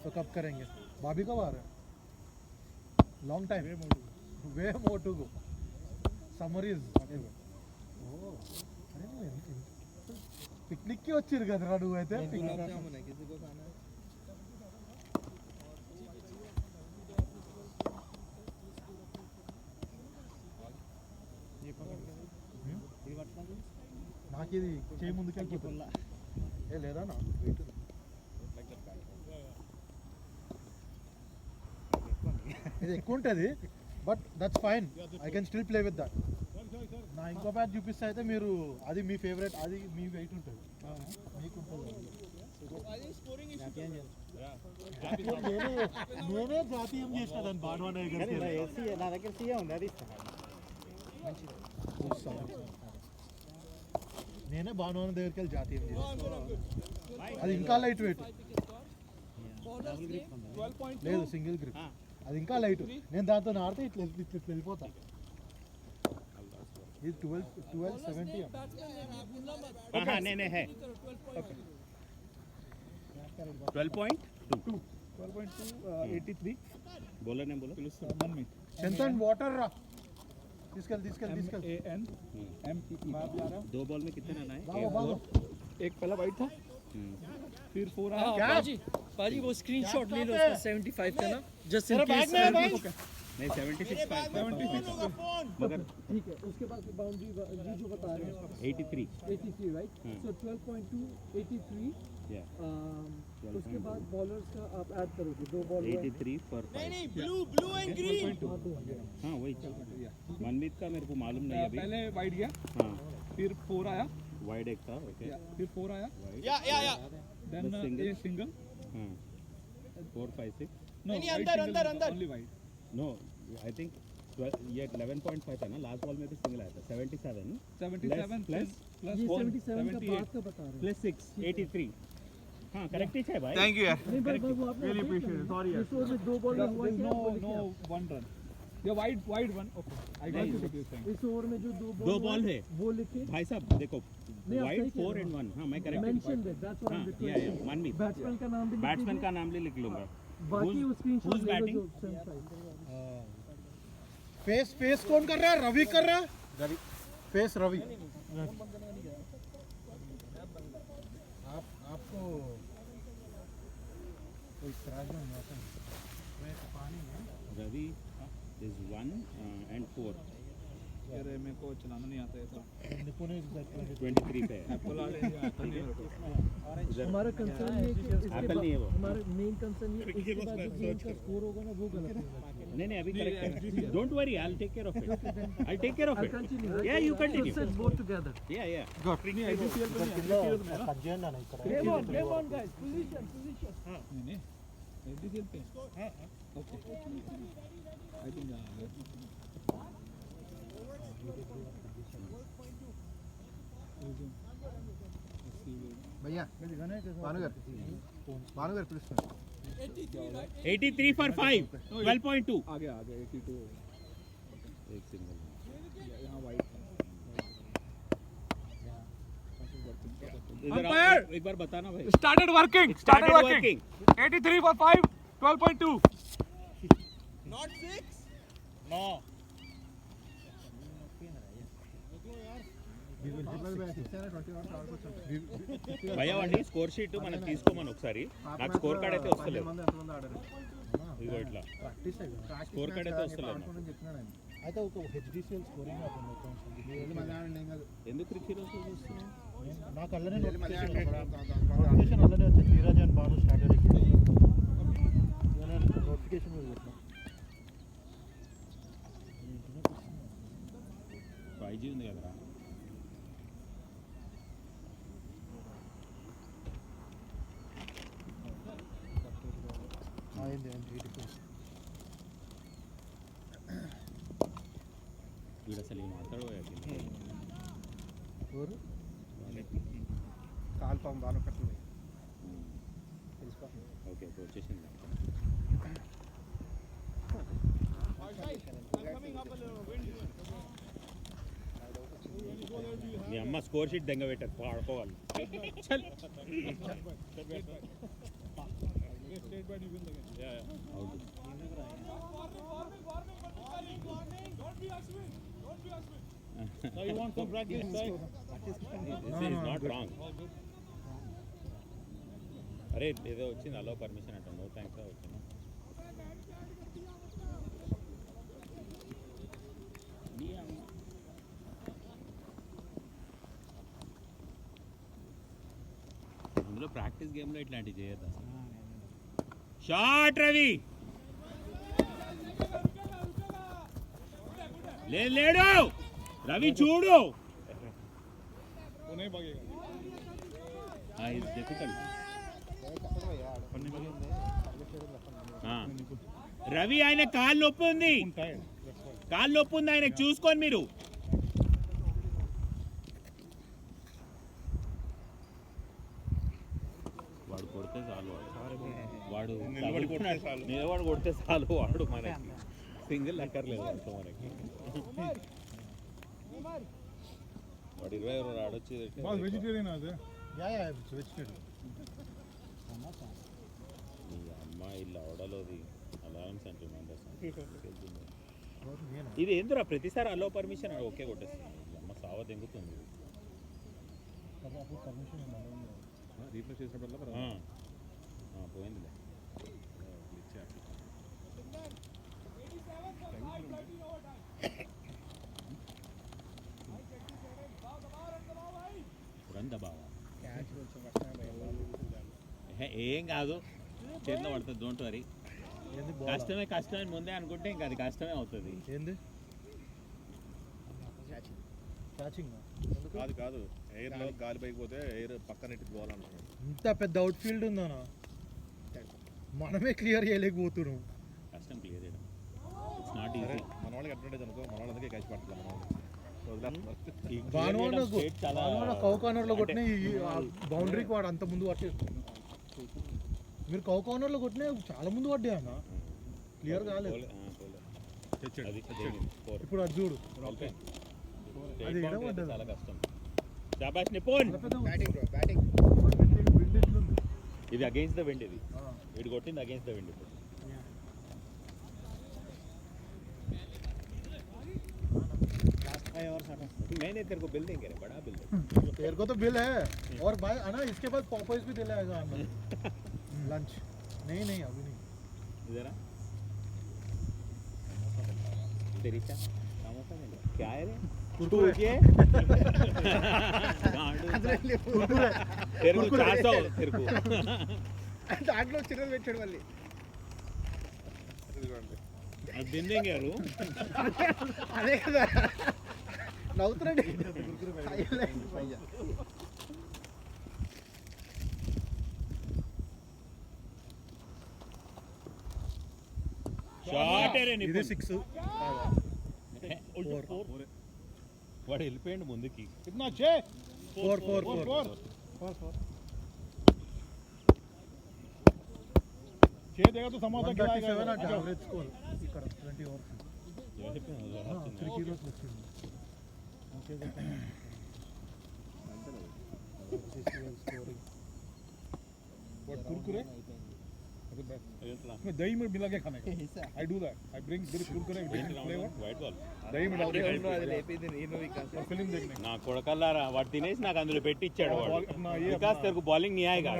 तो कब करेंगे भाभी कब आ रहे हैं long time way more to go summer is अरे पिकनिक की వచ్చిరు కదరా నువ్వైతే పిక్నిక్ నాకు ఇది చేయి ముందుకెళ్ళిపోతుంది ఏ లేదా నా వెయిట్ ఇది ఎక్కువ ఉంటుంది but that's fine I can still play with that నా ఇంకో బ్యాట్ చూపిస్తే అయితే మీరు అది మీ ఫేవరెట్ అది మీ వెయిట్ ఉంటుంది మీకు ఉంటుంది నేనే జాతీయం చేసిన దాన్ని బాడవాన నా దగ్గర సీఏ ఉంది అది నేనే బాణవాన దగ్గరికి వెళ్ళి జాతీయం చేసిన అది ఇంకా లైట్ వెయిట్ లేదు సింగిల్ గ్రిప్ అది ఇంకా లైట్ నేను దాంతో ఆడితే ఇట్లా ఇట్లా వెళ్ళిపోతా ఇది 1270 हाँ नहीं है 12.2 83 बोलो नहीं बोलो चंदन वाटर रा తీసుకెళ్ళి AN दो बॉल में कितने रन आए बाबू बाबू एक पहला वाइट था फिर 4 आया क्या पाजी वो स्क्रीनशॉट ले लो उसका 75 का ना जस्ट इन तेरा बैग में है भाई नहीं 76 मगर ठीक है उसके बाद बाउंड्री ये जो बता रहे हैं 83 राइट सो 12.2 83 या उसके बाद बॉलर्स का आप ऐड करोगे दो बॉल 83 पर नहीं ब्लू एंड ग्रीन हाँ वही मनमीत का मेरे को मालूम नहीं अभी पहले वाइट गया हाँ फिर 4 आया वाइड एक था ओके फिर 4 आया या देन single. ये सिंगल हाँ 4 5 6 नो अंदर only white no I think ये 11.5 था ना लास्ट बॉल में भी सिंगल आया था 77 77 प्लस प्लस ये 4 77 का बात का बता रहे हैं प्लस 6 83 हाँ करेक्ट ही है भाई नहीं भाई बाबू आपने रियली अप्रिशिएट सॉरी इस ओवर में दो बॉल में हुआ क्या नो वन रन ये white one okay I got you what you saying इस ओवर में जो दो बॉल है वो लिखे भाई साहब देखो नहीं, आप वाइड सही कह 4 रहे एंड 1 हाँ मैं correct mention that that's what I am हाँ या रिक्वेस्टिंग मनमीत बैट्समैन का नाम भी लिख बैट्समैन दीजिए। का नाम भी लिख लूंगा बाकी वो स्क्रीनशॉट who's ले लो batting? जो सेंस फेस कौन कर रहा है रवि कर रहा है रवि फेस रवि आपको कोई इतराज नहीं है पानी है रवि इज 1 एंड 4 यार मेरे को चलाना नहीं आता ऐसा निपुण 23 पे है एप्पल आ रहे हैं एप्पल नहीं मेरे को इधर हमारा कंसर्न ये है कि इसके Apple नहीं है वो। बाद हमारा मेन कंसर्न ये इसके बाद जो गेम का स्कोर होगा ना वो गलत होगा नहीं अभी करेक्ट है don't worry I will take care of it I take care of I'll it continue Yeah, you continue. So set both together या नहीं ICCL पे नहीं ICCL में ना पंजीयन ना ఇక్కడ game on guys position नहीं ICCL पे हां ओके आई थिंक భయ్యా భానుగారు పిలుస్తాను 83 for 5 12.2 आगे 82 एक सिंगल यहाँ वाइट इधर आओ, Umpire! एक बार बताना भाई started working 83 for 5 12.2 భయ్యా వాడి స్కోర్ షీట్ మనం తీసుకోమని ఒకసారి నాకు స్కోర్ కార్డ్ అయితే వస్తలేదు ఇదిగో ఇట్లా ప్రాక్టీస్ అయ్యింది స్కోర్ కార్డ్ అయితే వస్తలేదు నాకు. అయితే ఒక హెచ్డిసిఎల్ స్కోరింగ్ అవుతుంది ఎందుకు రిచ్ హీరోస్ చూస్తున్నావు నాకు అల్లనే నోటిఫికేషన్ అల్లనే వచ్చింది ధీరజ్ అండ్ బాను స్ట్రాటజీకి నోటిఫికేషన్ పెట్టినా 5G ఉంది కదరా అయింది 84 వీడు అసలు ఏం మాట్లాడో ఎవరు కాల్పాము బాగా కట్టింది తెలిసిపోతుంది. ఓకే వచ్చేసింది. మీ అమ్మ స్కోర్ షీట్ దెంగ పెట్టారు పాడుకోవాలి. Now you want some practice, right? Not wrong. అరే ఏదో వచ్చింది అలో పర్మిషన్ అంట. నో థ్యాంక్స్ వచ్చింది. అందులో ప్రాక్టీస్ గేమ్లో ఇట్లాంటివి చేయొద్దు అసలు. షాట్ రవి లేడు రవి చూడు. वो नहीं भागेगा. డిఫికల్ట్. చెప్పడం అయ్యా కొన్ని రవి ఆయన కాళ్ళు నొప్పి ఉంది, Tired. That's why. కాళ్ళు నొప్పి ఉంది ఆయనకు చూసుకొని మీరు. వాడు కొడితే చాలు, వాడు నిలబడి కొడితే చాలు. వాడు మనకి సింగిల్ అక్కర్లేదు వాడితో మనకి. వాడు 20 ఆడొచ్చి Boss vegetarian are there? Vegetarian ఈ అమ్మాయి ఇల్లు అవడలోది అలారం సెంటర్ మెంబర్స్. ఇది ఎందురా ప్రతిసారి అలో పర్మిషన్ ఓకే కొట్టేస్తుంది. ఈ అమ్మ సావ దెంగుతుంది. రీప్లేస్ చేసినప్పుడు పోయిందిలే. క్యాచ్ కొంచెం కష్టమే ఏం కాదు, చేతిలో పడుతుంది. Don't worry. కష్టమే ముందే అనుకుంటే ఇంకా అది కష్టమే అవుతుంది. ఏంది క్యాచింగ్ కాదు ఎయిర్ లో గాలి పైకి పోతే ఎయిర్ పక్కన ఇటు పోవాలంటున్నాడు. ఇంత పెద్ద అవుట్ ఫీల్డ్ ఉందనా, మనమే క్లియర్ చేయలేకపోతున్నాం. కష్టం క్లియర్ చేయడం. It's not easy. మన వాళ్ళకి అడ్వాంటేజ్ అనుకో, మన వాళ్ళందరికీ క్యాచ్ పడుతుంది. మన వాళ్ళు కౌకానర్ లో కొట్టిన బౌండరీకి వాడు అంత ముందు పట్టేస్తుంది. మీరు కౌకానర్ లో కొట్టిన చాలా ముందు పడ్డాయి అన్న, క్లియర్ కాలేదు. ఇప్పుడు అది చూడు, అది ఎక్కడ పడ్డది. చాలా కష్టం. శాబాష్ Nipun. Batting bro batting wind ఎట్లుంది. ఇది అగైన్స్ ద విండ్. ఇది వీడు కొట్టింది అగైన్స్ ద విండ్. मैंने तेरे को बिल देंगे रे, बड़ा बिल देंगे. तेरे को तो बिल है और भाई है ना, इसके बाद पॉपर्स भी दिलाएगा हमें लंच. नहीं अभी नहीं. इधर आ. तेरी क्या समोसा मिल रहा क्या है रे? कुरकुरे. कुरकुरे. तेरे को 400 तेरे को. దాంట్లో చిన్నది పెట్టాడు మళ్ళీ. अब दिन देंगे यार. అదే కదా నవ్వుతున్నాడు. షాట్ రే ఇది 6 వాడు వెళ్ళిపోయాడు ముందుకి. कितना 6 4 6 देगा तो समोसा खिलाएगा. 137 అంటే యావరేజ్ స్కోర్ ఇక్కడ 20 ఓవర్స్ 3 కిలోస్ వచ్చింది. What kurkure? इसमें दही में मिला के खाने का. I do that. I bring kurkure with different flavor. White ball. दही में डाल के फिल्म देखने. నా కొడకల్లారా వాడు తినేసి నాకు అందులో పెట్టి ఇచ్చాడు వాడు. अपना ये विकास तेरे को बॉलिंग नहीं आएगा.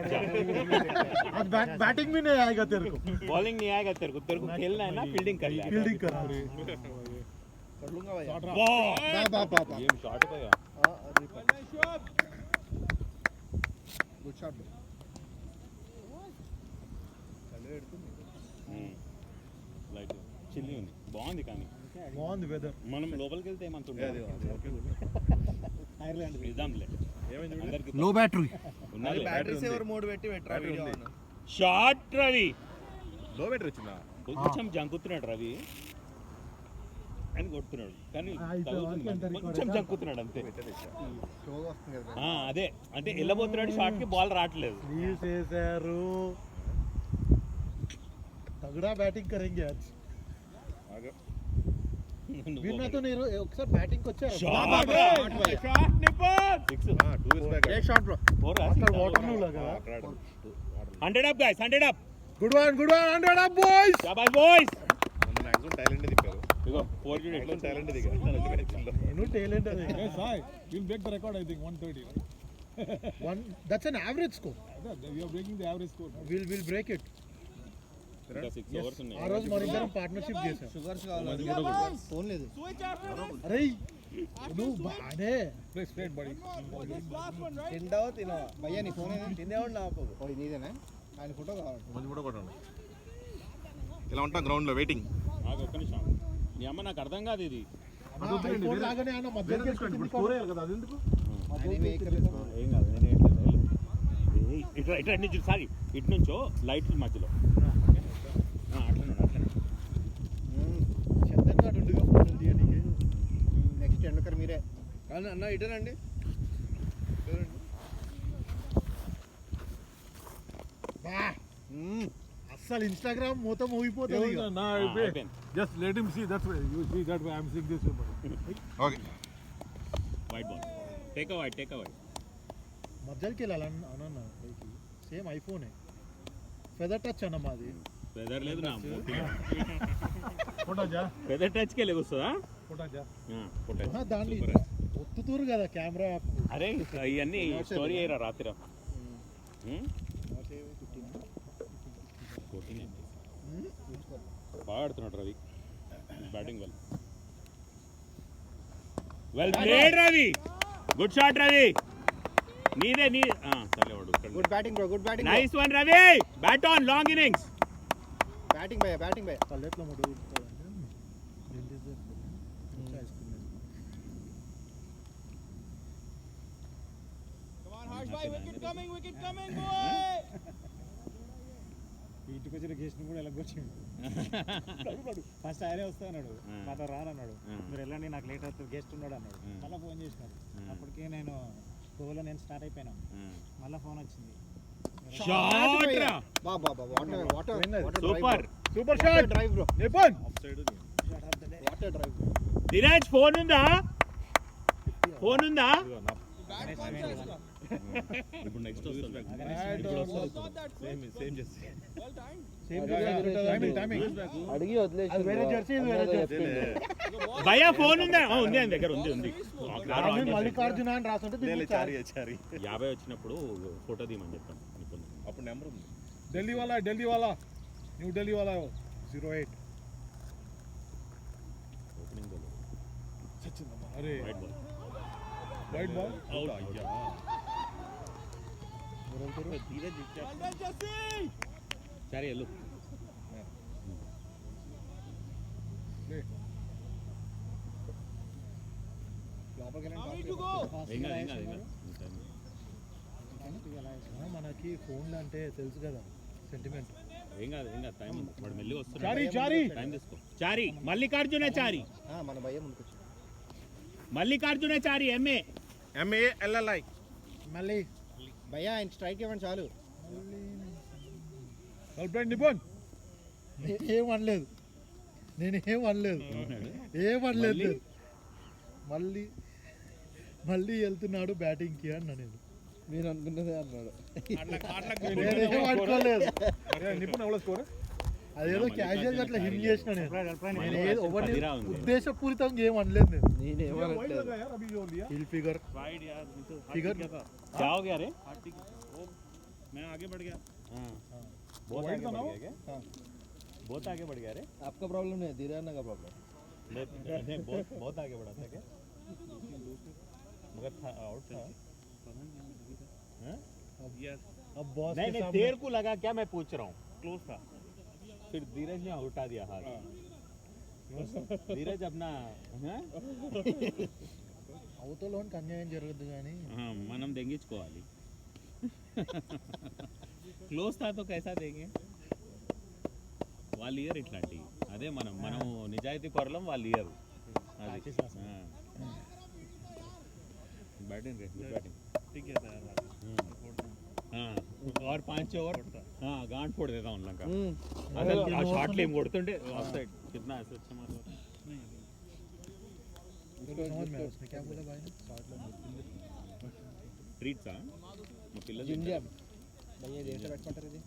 आज बैटिंग भी नहीं आएगा तेरे को. बॉलिंग नहीं आएगा तेरे को खेलना है ना, फील्डिंग कर. फील्डिंग कर. कर लूंगा भाई. बा ये शॉट होगा. Good shot. లైట్ చిల్లి ఉంది, బాగుంది. కానీ బాగుంది వెదర్. మనం లోపలికి వెళ్తే ఏమంటుండే ఐర్లాండ్ ఇద్దాంలే. అందరికి లో బ్యాటరీ బ్యాటరీ సేవర్ మోడ్ పెట్టి పెట్టరా వీడియో. షాట్ రవి లో బ్యాటరీ వచ్చిందా? కొంచెం జంకుతున్నాడు రవి. అని కొడుతున్నాడు కానీ ఇప్పుడు తగులుతుంది. ఎంత record కొంచెం అయినా? చంకుతున్నాడు అంతే షోగా వస్తుంది కదా అదే అంటే వెళ్ళబోతున్నాడు షార్ట్ కి బాల్ రావట్లేదు లీవ్ చేశారు తగడా బ్యాటింగ్ కరెంगे आज వీళ్ళతో నేను ఒకసారి బ్యాటింగ్ వచ్చారు షాట్ బ్రో వాటర్ లగా 100 up guys 100 up good one 100 up boys శాబాష్ బాయ్స్ టాలెంట్ దింపారు ఇగో 4 చూడు ఎట్లా టాలెంట్ దిగారు నేను టాలెంట్ అదే Yes, hi. We'll break the record, I think, 130. one that's an average score We are breaking the average score. we'll break it ఇంకా 6 అవర్స్ ఉన్నాయి ఆ రోజు మన ఇద్దరం పార్ట్నర్షిప్ చేసాం షుగర్స్ కావాలి ఫోన్ లేదు అరే నువ్వు బానే Play straight, buddy. తిండావో తినవా భయ్యా నీ ఫోన్ ఏది తినేవాడు నా ఓ నీదేనా ఆయన ఫోటో కావాలి మంచి కూడా కొట్టండి ఇలా ఉంటాం గ్రౌండ్ లో వెయిటింగ్ నాకు ఒక్క నిమిషం నీ అమ్మ నాకు అర్థం కాదు ఇది ఫోన్ లాగానే ఆయన మధ్యలో ఆయన ఏమి ఎక్కర్లేదు. ఏం కాదు నేనే ఇట్లా ఇట్లా ఇట్లా నుంచి సారీ ఇటు నుంచో లైట్ల మధ్యలో అట్లనే చందంగా డుండుగా ఫోటోలు తీయడానికి నెక్స్ట్ ఎండకర్ మీరే అన్న ఇటనండి బా అస్సలు ఇన్స్టాగ్రామ్ మొత్తం ఊగిపోతుంది ఇక. అయిపోయింది Just let him see. That's why you see that way I'm seeing this way, buddy. Okay white ball take a white మధ్యలోకి వెళ్ళాలని అన్న సేమ్ ఐఫోనే ఫెదర్ టచ్ అన్న మాది వెదర్ లేదు నా Photo ja. వెదర్ టచ్కే లేకొస్తుందా Photo ja. దాన్ని ఒత్తుతూరు కదా కెమెరా అరే ఇవన్నీ స్టోరీ అయ్యారా రాత్రి బాగా ఆడుతున్నాడు Ravi batting well played Ravi good shot Ravi నీదే నీ సరేవాడు good batting bro good batting nice one Ravi bat on long innings batting భయ్యా పల్లెట్లో మొదలు ఇంటికి వచ్చిన గెస్ట్ కూడా ఎలా వచ్చింది ఫస్ట్ ఆయనే వస్తా అన్నాడు మాతో రానన్నాడు మీరు వెళ్ళండి నాకు లేట్ అవుతుంది గెస్ట్ ఉన్నాడు అన్నాడు మళ్ళీ ఫోన్ చేసినాడు అప్పటికే నేను గోలో నేను స్టార్ట్ అయిపోయినా మళ్ళీ ఫోన్ వచ్చింది షాట్ రా super super shot drive bro Nipun water drive Dheeraj phone ఉందా ఇప్పుడు నెక్స్ట్ వస్తుంది అడిగి వదిలేసి వేరే జెర్సీ ఇది వేరే జెర్సీ భయ్యా ఫోన్ ఉందా ఉంది ఆయన దగ్గర ఉంది మల్లికార్జున అని రాస్తుంటే దీనికి 50 వచ్చినప్పుడు ఫోటో తీయమని చెప్తాను అప్పుడు నెంబర్ ఉంది Delhi wala, New Delhi wala ho. 08 opening ball Sachin Mama. Arey, white ball white ball. సరే వెళ్ళు Play. మనకి ఫోన్లు అంటే తెలుసు కదా సెంటిమెంట్ ఏం కాదు టైం ఉంది వాడు మెల్లి వస్తున్నాడు చారి టైం తీసుకో చారి మల్లికార్జున చారి మన భయ్య ముందుకు వచ్చి మల్లికార్జున చారి ఎంఏ MALLI మళ్ళీ భయ్యా ఆయన స్ట్రైక్ ఇవ్వండి చాలు Well played, Nipun. ఏం అనలేదు ఏమనలేదు మళ్ళీ వెళ్తున్నాడు బ్యాటింగ్కి అన్న నేను మీరు అనుకున్నదే అన్నాడు నేనేం అనుకోలేదు Arey, Nipun evlo score? అదేదో క్యాజువల్ అట్లా హిట్ చేసిన నేను ఏదో ఎవరిని పదిరా ఉంది. ఉద్దేశపూరితంగా ఏం అనలేదు నేను Wide laga yaar, abhi jo liya. Hill figure figure क्या हो गया रे मैं आगे बढ़ गया बहुत Wide आगे का बढ़ ना हो? गया क्या बहुत आगे बढ़ गया रे आपका प्रॉब्लम नहीं है धीराना का प्रॉब्लम नहीं बहुत आगे बढ़ा था क्या मगर था आउट था अब बॉस नहीं के नहीं सामने देर को लगा क्या मैं पूछ रहा हूँ क्लोज था फिर धीरज ने उठा दिया हाथ धीरज अपना అవతలోనికి అన్యాయం జరగదు కానీ మనం దెంగించుకోవాలి క్లోజ్ తా తో కైసా దేంగే వాళ్ళు ఇయర్ ఇట్లాంటి అదే మనం నిజాయితీ పరులం వాళ్ళు ఇయర్ practice చేస్తాను. बैटिंग रे गुड बैटिंग ठीक है यार हाँ और 5 ओवर हाँ गांठ फोड़ देता हूँ लंका असल आ शॉट लेम కొడుతుంటే ऑफ साइड कितना ऐसे अच्छा मार समझ में आया उसने क्या बोला भाई ने शॉट लो ట్రీట్సా మా పిల్లలు ఇండియా భయ్య ఇది ఏంటో పెట్టుకుంటారు ఇది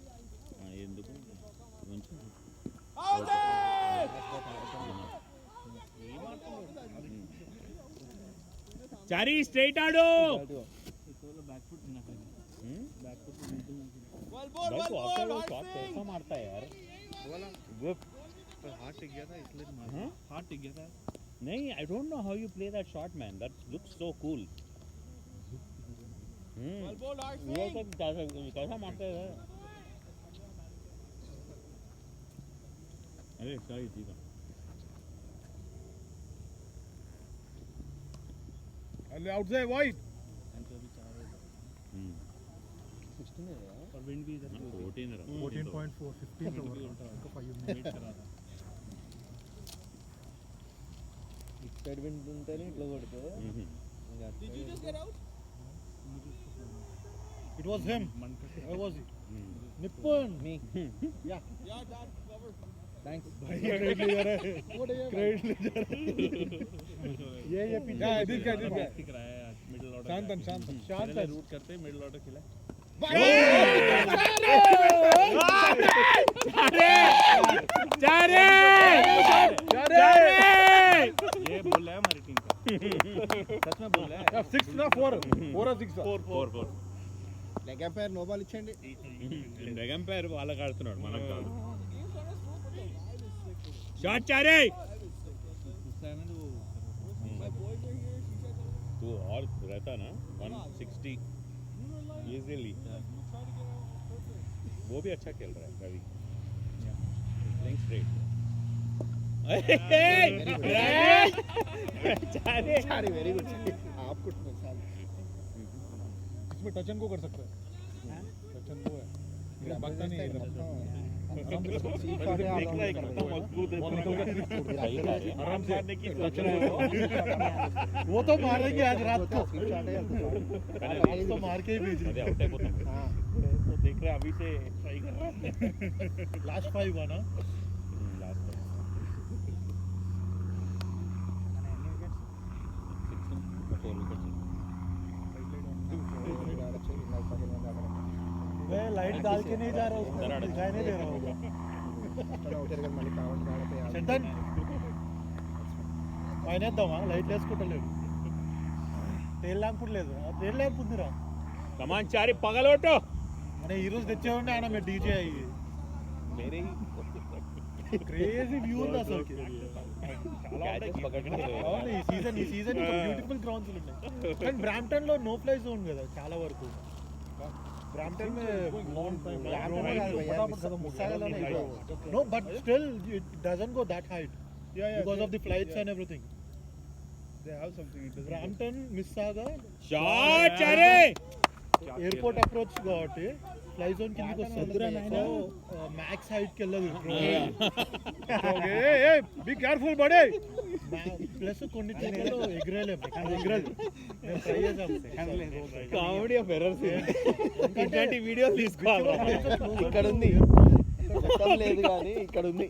ఎందుకు కొంచెం చారీ స్ట్రైట్ ఆడు बैक फुट ना बैक फुट भाई तो ऑफ साइड शॉट कैसा मारता है यार वो हार्ट टिक गया था इसलिए मारा हार्ट टिक गया था नहीं I don't know how you play that shot man that looks so cool वो सब कैसा मारता है अरे सही ठीक है अरे आउटसाइड वाइड इनको अभी 4 है 16 है और विंड भी इधर 14 रहा 14.4 15 ओवर इनको 5 वेट करा था ఇట్ సైడ్ విండ్ ఉంటేనే ఇట్లా కొడితే It was him. मन का Where was he? Nippon. Me Thanks. Credit ले जा रहा है क्रेडिट ले जा रहा ये पीछे है दिख गया दिख गया ठीक रहा है आज मिडिल ऑर्डर शांतन शांतन शांत पहले रूट करते मिडिल ऑर्डर खेला ये बोल रहा है हमारी टीम का सच में बोल रहा है 6 ना 4 4 6 4 లెగ్ ఎంపైర్ నో బాల్ ఇచ్చేయండి బెగం పేరు వాళ్ళకి ఆడుతున్నాడు మనకు కాదు షాట్ చారే गुस्सा में तो तू और रहता ना 160 इजीली वो भी अच्छा खेल रहा है Ravi playing straight sorry very good ఆపుకుంటున్నాను సార్ इसमें टचन को कर सकता है टचन को है मेरा भागता नहीं है इधर आराम से टचन वो तो मारेंगे आज रात को आज तो मार के ही भेज अरे आउट అయిపోతాం तो देख रहे हैं अभी से ट्राई कर रहा है लास्ट 5 हुआ ना लास्ट मैं लाइट डाल के नहीं जा रहा उसको दिखाई नहीं दे रहा होगा అవుతారు కదా మళ్ళీ కావాలి కావాలి చందన్ పైన వేద్దామా లైట్ వేసుకుంటలేడు టైల్ ల్యాంప్ కూడా లేదు టైల్ ల్యాంప్ ఉందిరా కమాన్ చారి పగలొట్టు మన ఈ రోజు తెచ్చే ఉండే ఆయన మీరు డీజే అయ్యి मेरे క్రేజీ వ్యూ ఉంది అసలు कैचेस पकड़ने అవును ఈ సీజన్ బ్యూటిఫుల్ గ్రౌండ్స్ ఉన్నాయి కానీ బ్రాంప్టన్ లో నో ఫ్లై జోన్ కదా చాలా వరకు Brampton no but still it doesn't go that height because of the flights and everything they have something it doesn't Brampton Mississauga shot Chari airport approach కాబట్టి ఫ్లై జోన్ కిందకి వస్తుంది సో మ్యాక్స్ హైట్ కి వెళ్ళదు okay hey be careful buddy plus కొన్ని టైంలో ఎగరేలేము ఎగరదు మేము ట్రై చేసాము కామెడీ ఆఫ్ ఎర్రర్స్ ఇట్లాంటి వీడియోస్ తీసుకోవాలి ఇక్కడ ఉంది లేదు కానీ ఇక్కడ ఉంది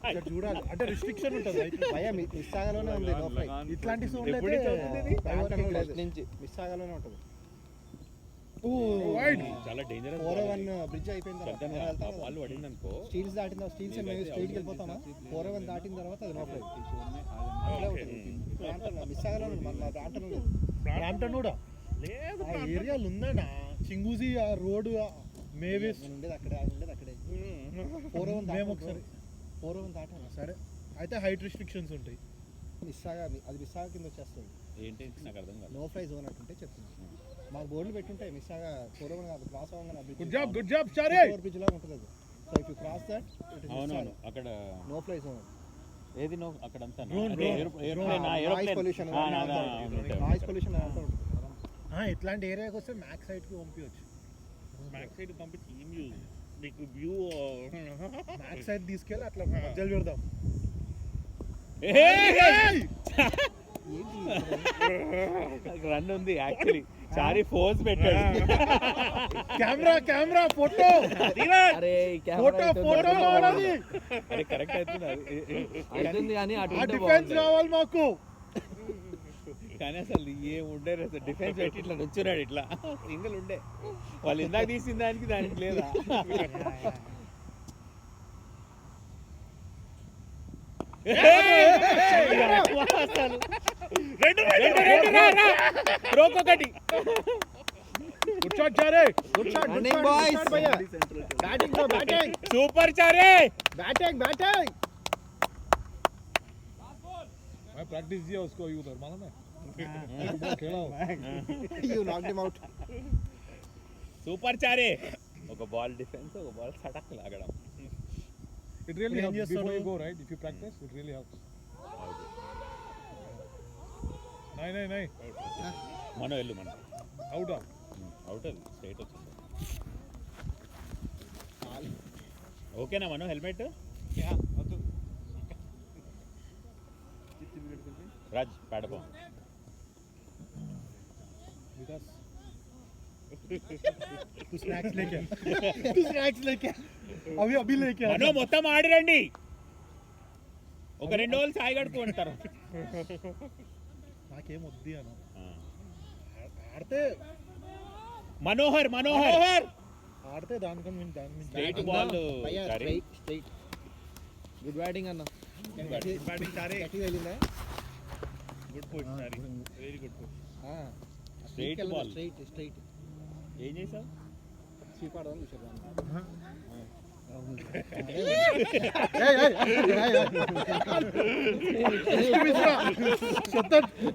ఇక్కడ చూడాలి అంటే రిస్ట్రిక్షన్ ఉంటుంది భయ మిస్ ఆగలోనే ఉంది నో ఫ్లై ఇట్లాంటి సోన్లు ఎప్పుడు అయితే ఫస్ట్ నుంచి మిస్ ఆగలోనే ఉంటుంది చాలా డేంజరస్ 401 బ్రిడ్జ్ అయిపోయిన తర్వాత వాళ్ళు పడింది అనుకో స్టీల్స్ దాటిన స్టీల్స్ మేము స్ట్రీట్కి వెళ్ళిపోతామా 401 దాటిన తర్వాత అది నో ఫ్లై మిస్ ఆగలోనే ఉంది మన బ్రాంప్టన్ లేదు బ్రాంప్టన్ కూడా లేదు ఆ ఏరియాలు ఉందనా చింగూజీ ఆ రోడ్ మేవిస్ నేను ఉండేది అక్కడే ఆయన ఉండేది అక్కడే 401 మేము ఒకసారి 401 దాటాను సరే అయితే హైట్ రిస్ట్రిక్షన్స్ ఉంటాయి మిస్సాగా అది మిస్సాగా కింద వచ్చేస్తుంది ఏంటి నాకు అర్థం కాదు నో ఫ్లై జోన్ అంటుంటే చెప్తుంది మాకు బోర్డులు పెట్టుంటాయి మిస్సాగా 401 కాదు క్రాస్ అవ్వగానే good job chare బ్రిడ్జ్ లాగా ఉంటుంది అది so if you cross that it is అవునవును అక్కడ నో ఫ్లై జోన్ ఏది నో అక్కడ అంతా నాయిస్ పొల్యూషన్ నాయిస్ పొల్యూషన్ అంతా ఉంటుంది ఇట్లాంటి ఏరియాకి వస్తే మ్యాక్స్ హైట్కి పంపించవచ్చు బ్యాక్ సైడ్ పంపించి ఏం యూజ్ నీకు వ్యూ మ్యాక్స్ హైట్ తీసుకెళ్ళి అట్లా మధ్యలో పెడదాం రన్ ఉంది యాక్చువల్లీ చారీ ఫోర్స్ పెట్టాడు. కెమెరా ఫోటో అరే ఫోటో కావాలి. అరే కరెక్ట్ అవుతుంది కానీ ఆ డిఫెన్స్ కావాలి మాకు. కానీ అసలు ఏం ఉండే అసలు డిఫెన్స్ పెట్టి ఇట్లా నుంచున్నాడు ఇట్లా సింగిల్ ఉండే. వాళ్ళు ఇందాక తీసిన దానికి లేదా. ఒకటి గుడ్ షాట్ చారే. Running boys. Batting bro, batting. Super చారే. Batting. मैं प्रैक्टिस किया उसको ही उधर मालूम है खेला हो You knocked him out. Super చారే. ఒక బాల్ డిఫెన్స్ ఒక బాల్ సటక్ లాగడం. it really helps before you go right if you practice it really helps नहीं మనం వెళ్ళు మనం out of అవుట్ అది స్ట్రైట్ వచ్చింది. ఓకేనా మనం హెల్మెట్ రాజ్ పేడపో. विकास तू स्नैक्स लेके अभी लेके మనం మొత్తం ఆడిరండి. ఒక 2 రోజులు సాయి గడుపుకుంటారు. నాకేం వద్ది అను ఆడితే మనోహర్ ఆడితే దాని straight ball Straight. Good batting అన్న. Good push sorry very good push. Straight ball. Straight. ఏం చేసావు? Sweep ఆడదాం చూసారు.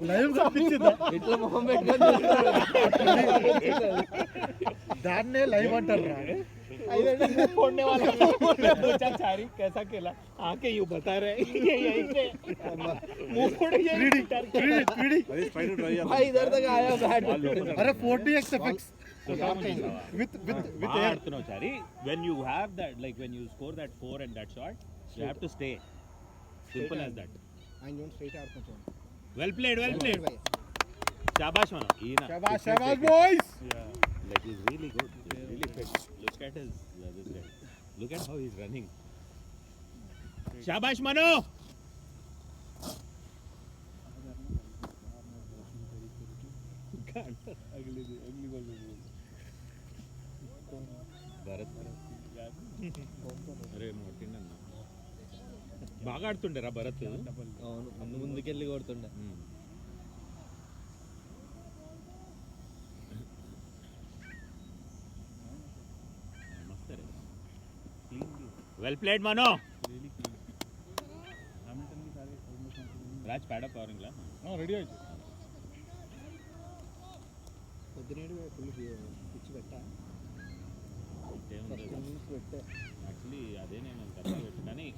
లైవ్ పంపించిందా? ఇట్లా మొహం పెట్టుకొని దాన్నే లైవ్ అంటారు. फोड़ने वाला पूछा चारी कैसा खेला आके यूं बता रहे यही से मुंह फोड़ ये 3D भाई इधर तक आया बैट. अरे 4DX effects with ఆడుతున్నావు చారి. when you have that like when you score that 4 and that shot you have to stay simple as that. ఆయన చూడండి స్ట్రైట్ ఆడుతున్నాం. well played shabash mano ina shabash boys. like he's really good, he's really fit. Look at his this guy, look at how he's running. shabash mano. अगली बॉल భరత్ అరే మొట్టిండన్న బాగా ఆడుతుండేరా భరత్. అవును ముందుకెళ్ళి కొడుతుండే. Well played Mano. Raj pad up అవరింగ్లా రెడీ ఆಯ್ತು పొద్దునేడు ఫుల్ పిచ్చి పెట్టా యాక్చువల్లీ అదే నేను కరెక్ట్ పెట్టు కానీ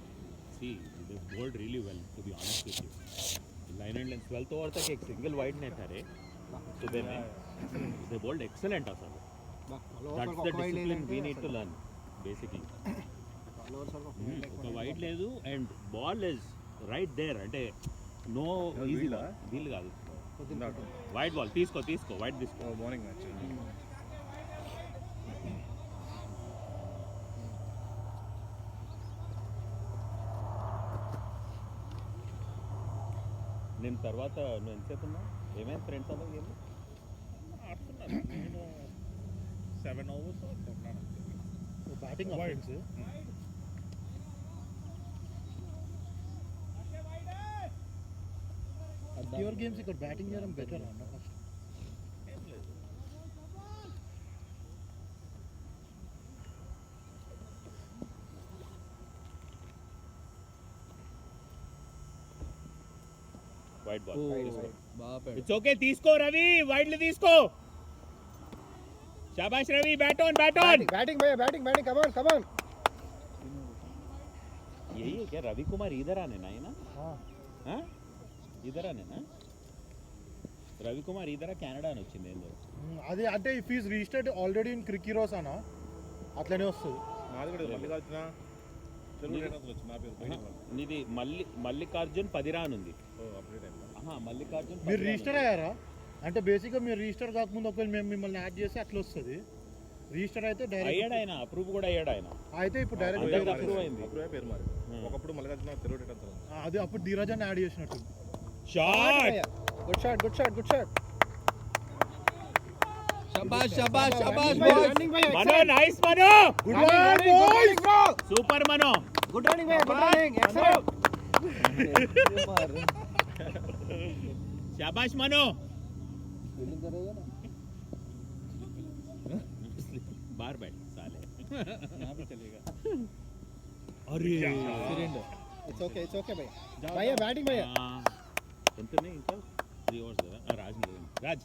सी they bowled really well to be honest with you. line and length 12th over तक एक सिंगल वाइड नहीं था रे सुबह में they bowled excellent असल. that's the discipline we need to learn basically. ఒక వైడ్ లేదు and ball is right there అంటే నో ఈజీ వీల్ కాదు వైడ్ బాల్ తీసుకో వైడ్ తీసుకో. మార్నింగ్ మ్యాచ్ నేను తర్వాత నువ్వు ఎంతసేపు ఉన్నా ఏమైనా ఫ్రెండ్స్ అలా ఏమి ఆడుతున్నాను. నేను 7 overs కొన్నాను. బ్యాటింగ్ అవాయిడ్స్ ప్యూర్ గేమ్స్ ఇక్కడ బ్యాటింగ్ చేయడం బెటర్ అన్న. వైడ్ బాల్ బాగా ఇట్స్ ఓకే తీసుకో రవి వైడ్లు తీసుకో. शाबाश रवि बैट ऑन बैटिंग भैया बैटिंग कम ऑन यही है क्या रवि कुमार इधर आने ना है ना हाँ इधर आने ना रवि कुमार इधर कनाडा అని వచ్చింది ఏందో అది అంటే if is registered already in CricHeroes అన్న అట్లనే వస్తుంది. నాది కూడా మళ్ళీ కాల్చునా నీది మల్లికార్జున్ 10 రాన్ ఉంది. మల్లికార్జున్ మీరు రిజిస్టర్ అయ్యారా అంటే బేసిక్గా మీరు రిజిస్టర్ కాకముందు ఒకవేళ మేము మిమ్మల్ని యాడ్ చేసి అట్లా వస్తుంది. రిజిస్టర్ అయితే డైరెక్ట్ అయ్యాడు ఆయన, అప్రూవ్ కూడా అయ్యాడు ఆయన. అయితే ఇప్పుడు డైరెక్ట్ అప్రూవ్ అయింది. ఒకప్పుడు మల్లికార్జున తిరుగుడు అది అప్పుడు ధీరజ్ అని యాడ్ చేసినట్టు. Shot good shot good shot good shot. शाबाश शाबाश शाबाश రన్నింగ్ భయ్యా మనో నైస్ మనో గుడ్ రన్నింగ్ బాయ్స్. సూపర్ మనో గుడ్ రన్నింగ్ భయ్యా గుడ్ రన్నింగ్ ఎక్సలెంట్. शाबाश మనో. बार बैठ साले यहाँ भी चलेगा. अरे ఇట్స్ ఓకే భయ్యా. భయ్యా బ్యాటింగ్ భయ్యా. ఎంత ఇంకా 3 ఓవర్స్ కదా. రాజ్